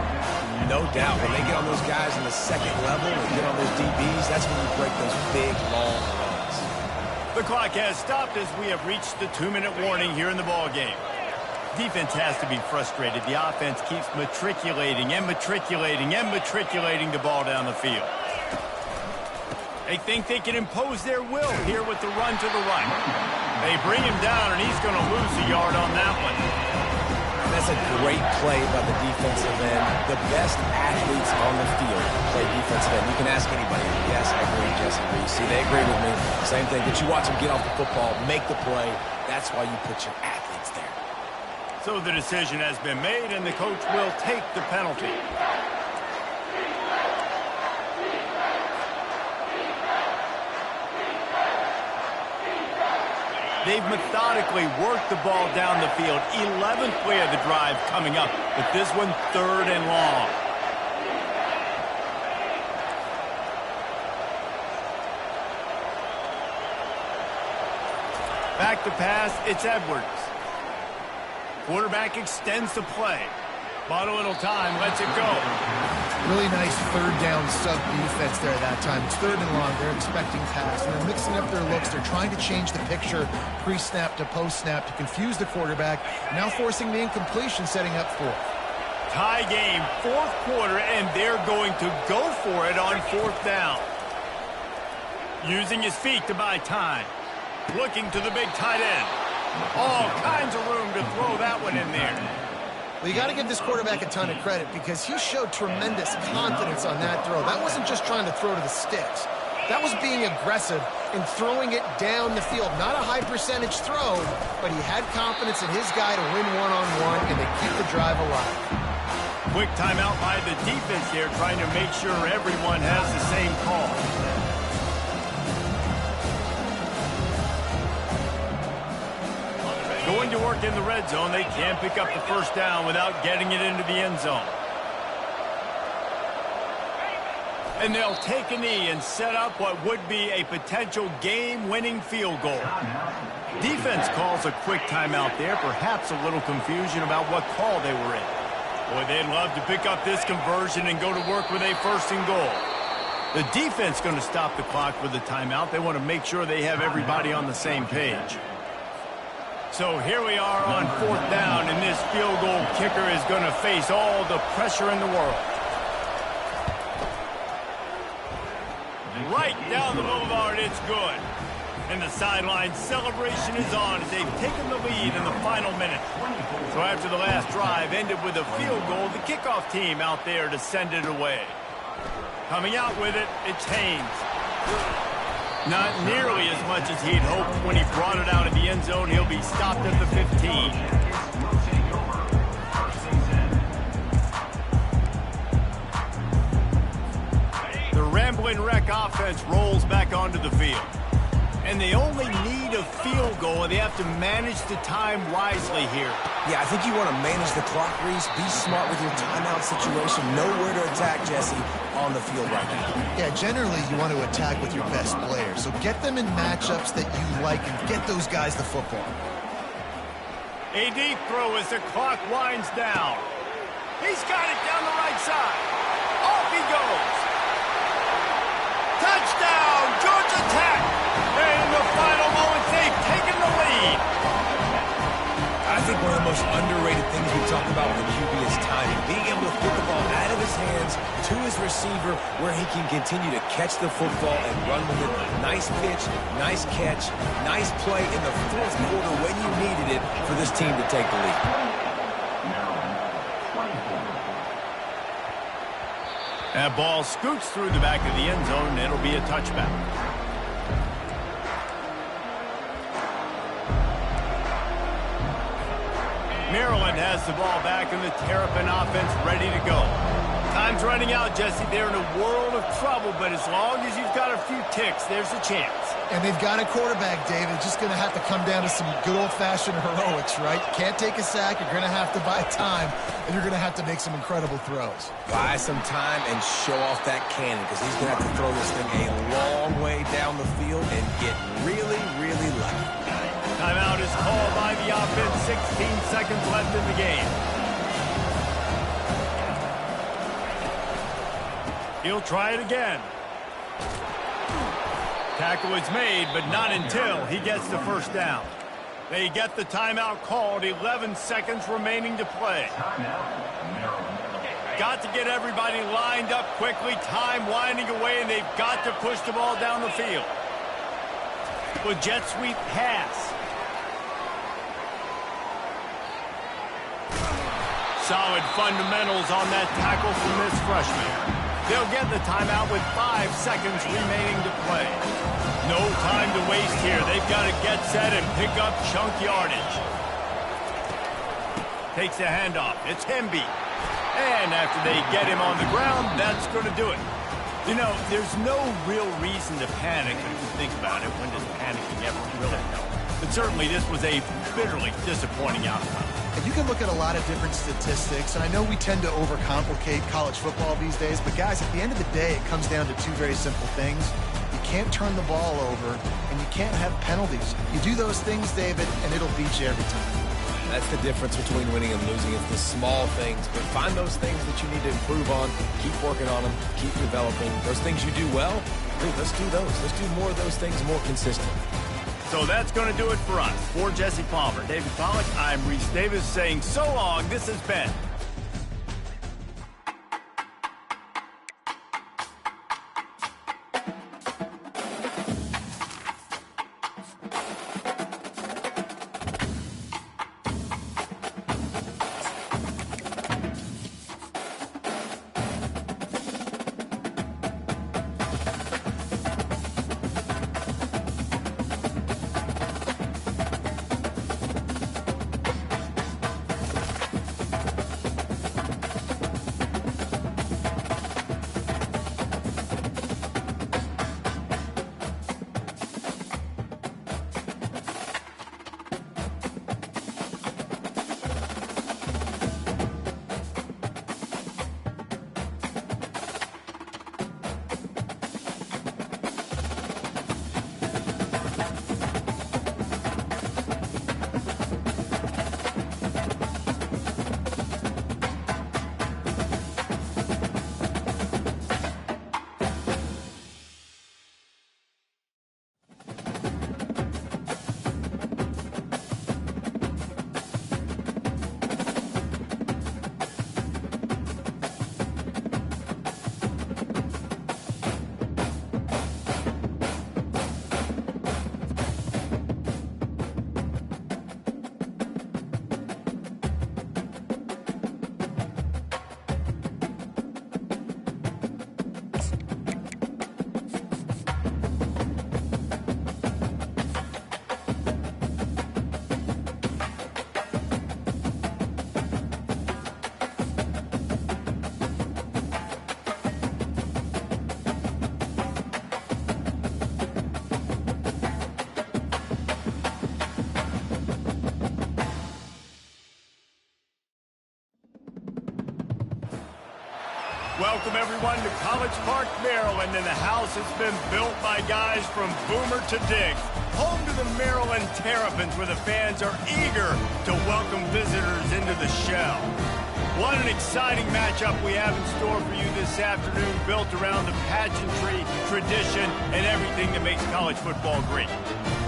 No doubt. When they get on those guys in the second level and get on those DBs, that's when you break those big, long runs. The clock has stopped as we have reached the 2-minute warning here in the ballgame. Defense has to be frustrated. The offense keeps matriculating and matriculating and matriculating the ball down the field. They think they can impose their will here with the run to the right. They bring him down, and he's going to lose a yard on that one. That's a great play by the defensive end. The best athletes on the field play defensive end. You can ask anybody. Yes, I agree, Jesse. You see, they agree with me. Same thing. Did you watch them get off the football, make the play? That's why you put your athletes there. So the decision has been made, and the coach will take the penalty. They've methodically worked the ball down the field. 11th play of the drive coming up, but this one 3rd and long. Back to pass, it's Edwards. Quarterback extends the play. Bought a little time, lets it go. Really nice 3rd down sub defense there that time. It's 3rd and long. They're expecting pass, and they're mixing up their looks. They're trying to change the picture pre-snap to post-snap to confuse the quarterback. Now forcing the incompletion, setting up 4th. Tie game, 4th quarter, and they're going to go for it on 4th down. Using his feet to buy time. Looking to the big tight end. All kinds of room to throw that one in there. Well, you got to give this quarterback a ton of credit because he showed tremendous confidence on that throw. That wasn't just trying to throw to the sticks. That was being aggressive and throwing it down the field. Not a high percentage throw, but he had confidence in his guy to win one-on-one and to keep the drive alive. Quick timeout by the defense there, trying to make sure everyone has the same call. Going to work in the red zone. They can't pick up the 1st down without getting it into the end zone. And they'll take a knee and set up what would be a potential game-winning field goal. Defense calls a quick timeout there. Perhaps a little confusion about what call they were in. Boy, they'd love to pick up this conversion and go to work with a 1st and goal. The defense going to stop the clock with the timeout. They want to make sure they have everybody on the same page. So here we are on 4th down, and this field goal kicker is going to face all the pressure in the world. Right down the boulevard, it's good. And the sideline celebration is on as they've taken the lead in the final minute. So after the last drive ended with a field goal, the kickoff team out there to send it away. Coming out with it, it's Haynes. Not nearly as much as he'd hoped when he brought it out of the end zone. He'll be stopped at the 15. The Ramblin' Wreck offense rolls back onto the field. And they only need a field goal, and they have to manage the time wisely here. Yeah, I think you want to manage the clock, Reese. Be smart with your timeout situation. Know where to attack, Jesse, on the field right now. Yeah, generally you want to attack with your best players. So get them in matchups that you like and get those guys the football. A deep throw as the clock winds down. He's got it down the right side. Off he goes. Touchdown, Georgia Tech. And in the final moments, they've taken the lead. I think one of the most underrated things we talk about with the QB is timing. Being able to get the ball out of his hands to his receiver where he can continue to catch the football and run with it. Nice pitch, nice catch, nice play in the 4th quarter when you needed it for this team to take the lead. That ball scoots through the back of the end zone, and it'll be a touchback. Maryland has the ball back, and the Terrapin offense ready to go. Time's running out, Jesse. They're in a world of trouble, but as long as you've got a few ticks, there's a chance. And they've got a quarterback, David. It's just going to have to come down to some good old-fashioned heroics, right? Can't take a sack. You're going to have to buy time, and you're going to have to make some incredible throws. Buy some time and show off that cannon because he's going to have to throw this thing a long way down the field and get really, really lucky. Timeout is called by the offense. 16 seconds left in the game. He'll try it again. tackle is made, but not until he gets the first down. They get the timeout called, 11 seconds remaining to play. Got to get everybody lined up quickly, time winding away, and they've got to push the ball down the field. With jet sweep pass. Solid fundamentals on that tackle from this freshman. They'll get the timeout with 5 seconds remaining to play. No time to waste here. They've got to get set and pick up chunk yardage. Takes the handoff. It's Hemby. And after they get him on the ground, that's going to do it. You know, there's no real reason to panic if you think about it. When does panicking ever really help? But certainly this was a bitterly disappointing outcome. And you can look at a lot of different statistics, and I know we tend to overcomplicate college football these days, but guys, at the end of the day, it comes down to 2 very simple things. You can't turn the ball over, and you can't have penalties. You do those things, David, and it'll beat you every time. That's the difference between winning and losing. It's the small things, but find those things that you need to improve on, keep working on them, keep developing. Those things you do well, dude, let's do those. Let's do more of those things more consistent. So that's going to do it for us. For Jesse Palmer, David Pollack, I'm Reese Davis saying so long. This has been Welcome, everyone, to College Park, Maryland, and the house has been built by guys from Boomer to Dig. Home to the Maryland Terrapins, where the fans are eager to welcome visitors into the shell. What an exciting matchup we have in store for you this afternoon, built around the pageantry, tradition, and everything that makes college football great.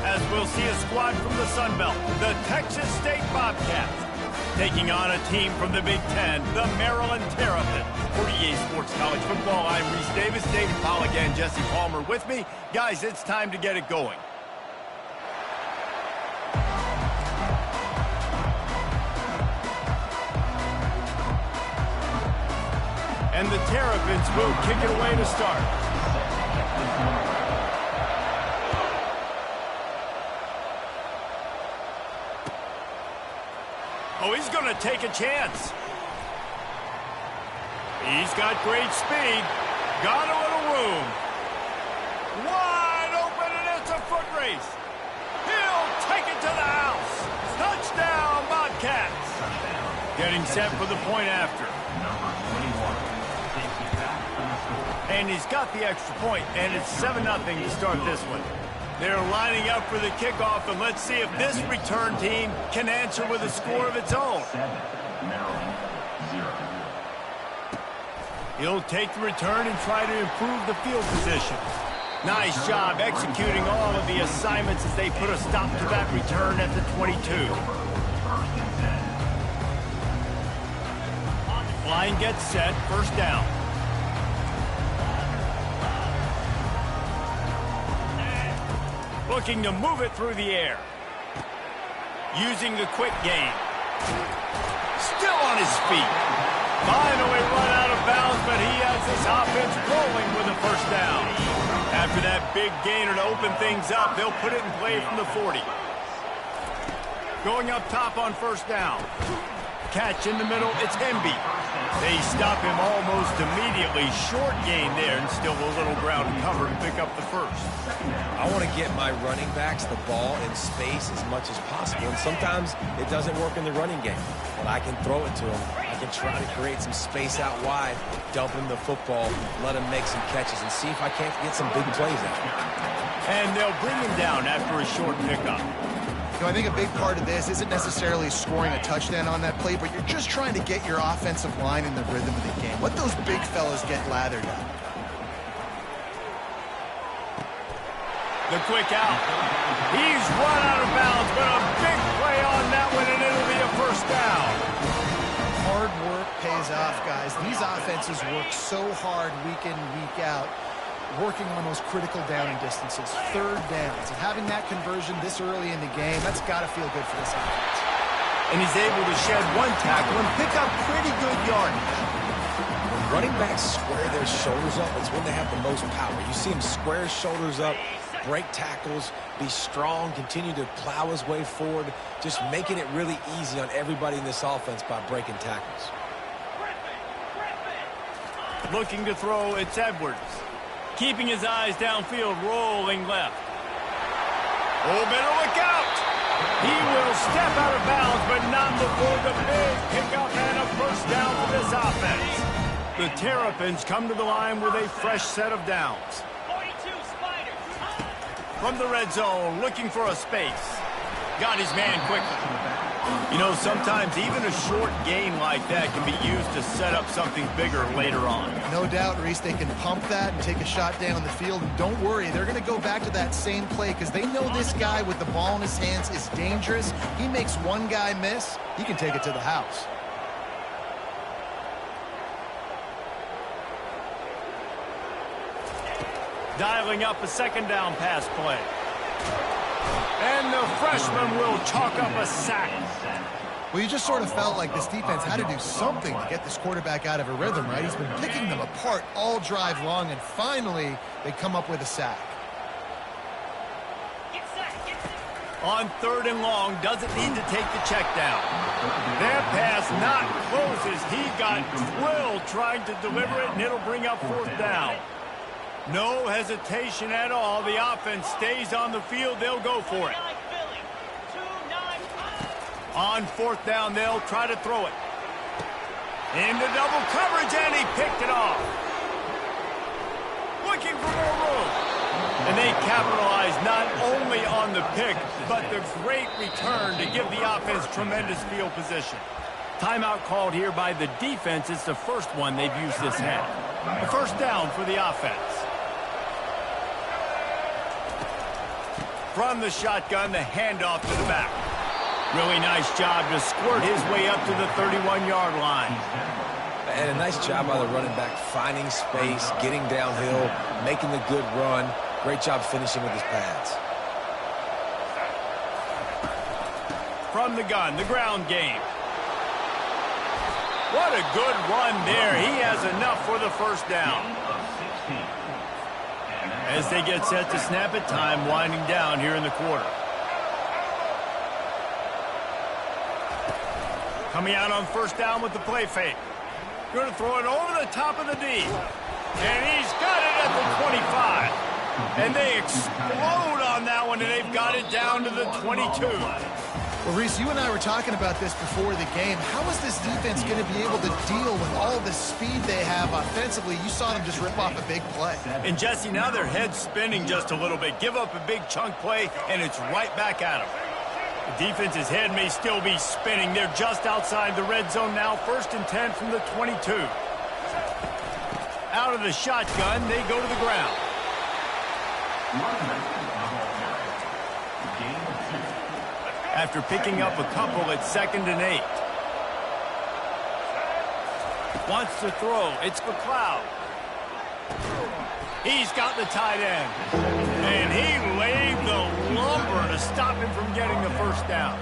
As we'll see a squad from the Sun Belt, the Texas State Bobcats, taking on a team from the Big Ten, the Maryland Terrapins. For EA Sports College Football, I'm Reese Davis, David Pollack, and Jesse Palmer with me. Guys, it's time to get it going. And the Terrapins will kick it away to start. Oh, he's going to take a chance. He's got great speed. Got a little room. Wide open, and it's a foot race. He'll take it to the house. Touchdown, Bobcats. Getting set for the point after. And he's got the extra point, and it's 7-0 to start this one. They're lining up for the kickoff, and let's see if this return team can answer with a score of its own. He'll take the return and try to improve the field position. Nice job executing all of the assignments as they put a stop to that return at the 22. Line gets set, first down. Looking to move it through the air. Using the quick game. Still on his feet. Finally run out of bounds, but he has this offense rolling with a first down. After that big gainer to open things up, they'll put it in play from the 40. Going up top on first down. Catch in the middle, it's Emby. They stop him almost immediately. Short gain there, and still a little ground to cover to pick up the first. I want to get my running backs the ball in space as much as possible, and sometimes it doesn't work in the running game. But I can throw it to them. I can try to create some space out wide, dump him the football, let him make some catches, and see if I can't get some big plays out. And they'll bring him down after a short pickup. You know, I think a big part of this isn't necessarily scoring a touchdown on that play, but you're just trying to get your offensive line in the rhythm of the game. Let those big fellas get lathered up. The quick out. He's run out of bounds, but a big play on that one, and it'll be a first down. Hard work pays off, guys. These offenses work so hard week in, week out, working on those critical downing distances, third downs, and having that conversion this early in the game, that's got to feel good for this offense. And he's able to shed one tackle and pick up pretty good yardage. When running backs square their shoulders up, it's when they have the most power. You see him square his shoulders up, break tackles, be strong, continue to plow his way forward, just making it really easy on everybody in this offense by breaking tackles. Looking to throw, it's Edwards. Keeping his eyes downfield, rolling left. Oh, better look out! He will step out of bounds, but not before the big pickup and a first down for this offense. The Terrapins come to the line with a fresh set of downs. 42 Spiders. From the red zone, looking for a space. Got his man quickly. You know, sometimes even a short gain like that can be used to set up something bigger later on. No doubt, Reese, they can pump that and take a shot down the field. And don't worry, they're going to go back to that same play because they know this guy with the ball in his hands is dangerous. He makes one guy miss, he can take it to the house. Dialing up a second down pass play. And the freshman will chalk up a sack. Well, you just sort of felt like this defense had to do something to get this quarterback out of a rhythm, right? He's been picking them apart all drive long, and finally they come up with a sack. Get set, get set. On third and long, doesn't need to take the check down. That pass not closes. He got drilled trying to deliver it, and it'll bring up fourth down. No hesitation at all. The offense stays on the field. They'll go for it. On fourth down, they'll try to throw it. Into double coverage, and he picked it off. Looking for more room. And they capitalize not only on the pick, but the great return to give the offense tremendous field position. Timeout called here by the defense. It's the first one they've used this half. A first down for the offense. From the shotgun, the handoff to the back. Really nice job to squirt his way up to the 31-yard line. And a nice job by the running back, finding space, getting downhill, making the good run. Great job finishing with his pads. From the gun, the ground game. What a good run there. He has enough for the first down. As they get set to snap it, time winding down here in the quarter. Coming out on first down with the play fake. Going to throw it over the top of the D. And he's got it at the 25. And they explode on that one, and they've got it down to the 22. Well, Reese, you and I were talking about this before the game. How is this defense going to be able to deal with all the speed they have offensively? You saw them just rip off a big play. And, Jesse, now their head's spinning just a little bit. Give up a big chunk play, and it's right back at them. The defense's head may still be spinning. They're just outside the red zone now. 1st and 10 from the 22. Out of the shotgun, they go to the ground. After picking up a couple, it's 2nd and 8. Wants to throw. It's McLeod. He's got the tight end. And he laid the lumber to stop him from getting the first down.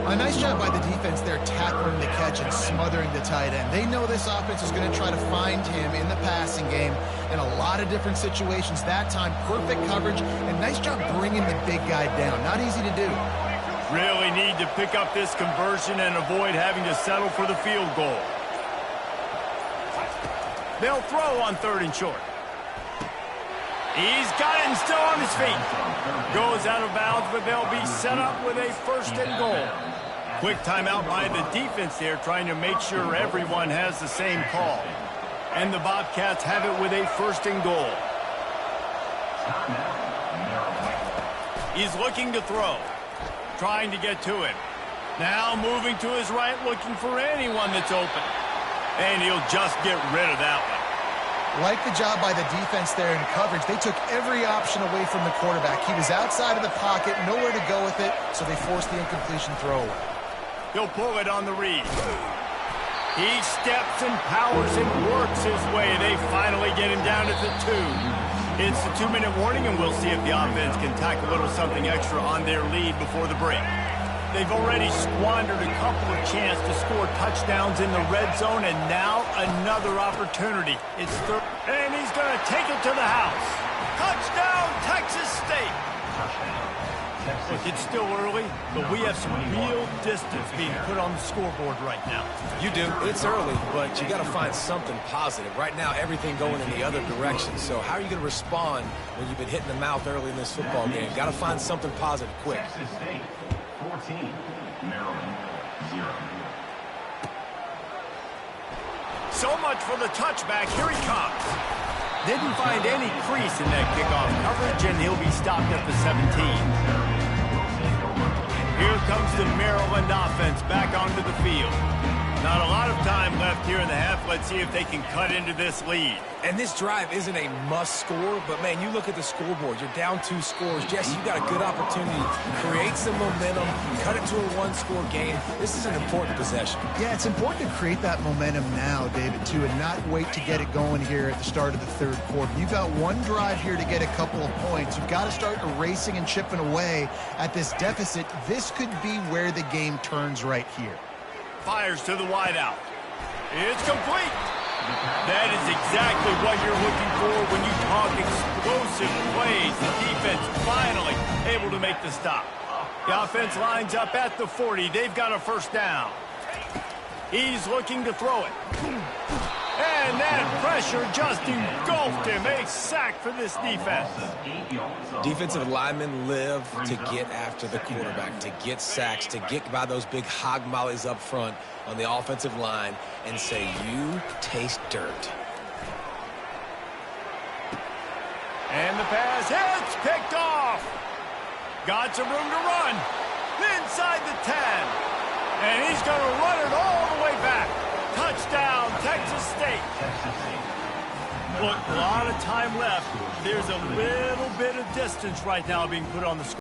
A nice job by the defense there, tackling the catch and smothering the tight end. They know this offense is going to try to find him in the passing game in a lot of different situations. That time, perfect coverage, and nice job bringing the big guy down. Not easy to do. Really need to pick up this conversion and avoid having to settle for the field goal. They'll throw on 3rd and short. He's got it and still on his feet. Goes out of bounds, but they'll be set up with a 1st and goal. Quick timeout by the defense there, trying to make sure everyone has the same call. And the Bobcats have it with a 1st and goal. He's looking to throw. Trying to get to him. Now moving to his right, looking for anyone that's open. And he'll just get rid of that one. Like the job by the defense there in coverage. They took every option away from the quarterback. He was outside of the pocket, nowhere to go with it, so they forced the incompletion throw away. He'll pull it on the read. He steps and powers and works his way. They finally get him down at the 2. It's the 2-minute warning, and we'll see if the offense can tack a little something extra on their lead before the break. They've already squandered a couple of chances to score touchdowns in the red zone, and now another opportunity. It's 3rd, and he's going to take it to the house. Touchdown, Texas State. Look, it's still early, but we have some real distance being put on the scoreboard right now. You do. It's early, but you got to find something positive. Right now, everything going in the other direction. So how are you going to respond when you've been hit in the mouth early in this football game? Got to find something positive quick. 14, Maryland 0. So much for the touchback. Here he comes. Didn't find any crease in that kickoff coverage, and he'll be stopped at the 17. Here comes the Maryland offense back onto the field. Not a lot of time left here in the half. Let's see if they can cut into this lead. And this drive isn't a must score, but man, you look at the scoreboard, you're down 2 scores. Jesse, you got a good opportunity to create some momentum, cut it to a 1-score game. This is an important possession. Yeah, it's important to create that momentum now, David, too, and not wait to get it going here at the start of the 3rd quarter. You've got one drive here to get a couple of points. You've got to start erasing and chipping away at this deficit. This could be where the game turns right here. Fires to the wideout. It's complete. That is exactly what you're looking for when you talk explosive plays. The defense finally able to make the stop. The offense lines up at the 40. They've got a 1st down. He's looking to throw it. And that pressure just engulfed him. A sack for this defense. Defensive linemen live to get after the quarterback, to get sacks, to get by those big hog mollies up front on the offensive line and say, you taste dirt. And the pass hits, picked off. Got some room to run. Inside the 10. And he's going to run it all the way back. Touchdown, Texas State. Look, a lot of time left. There's a little bit of distance right now being put on the score.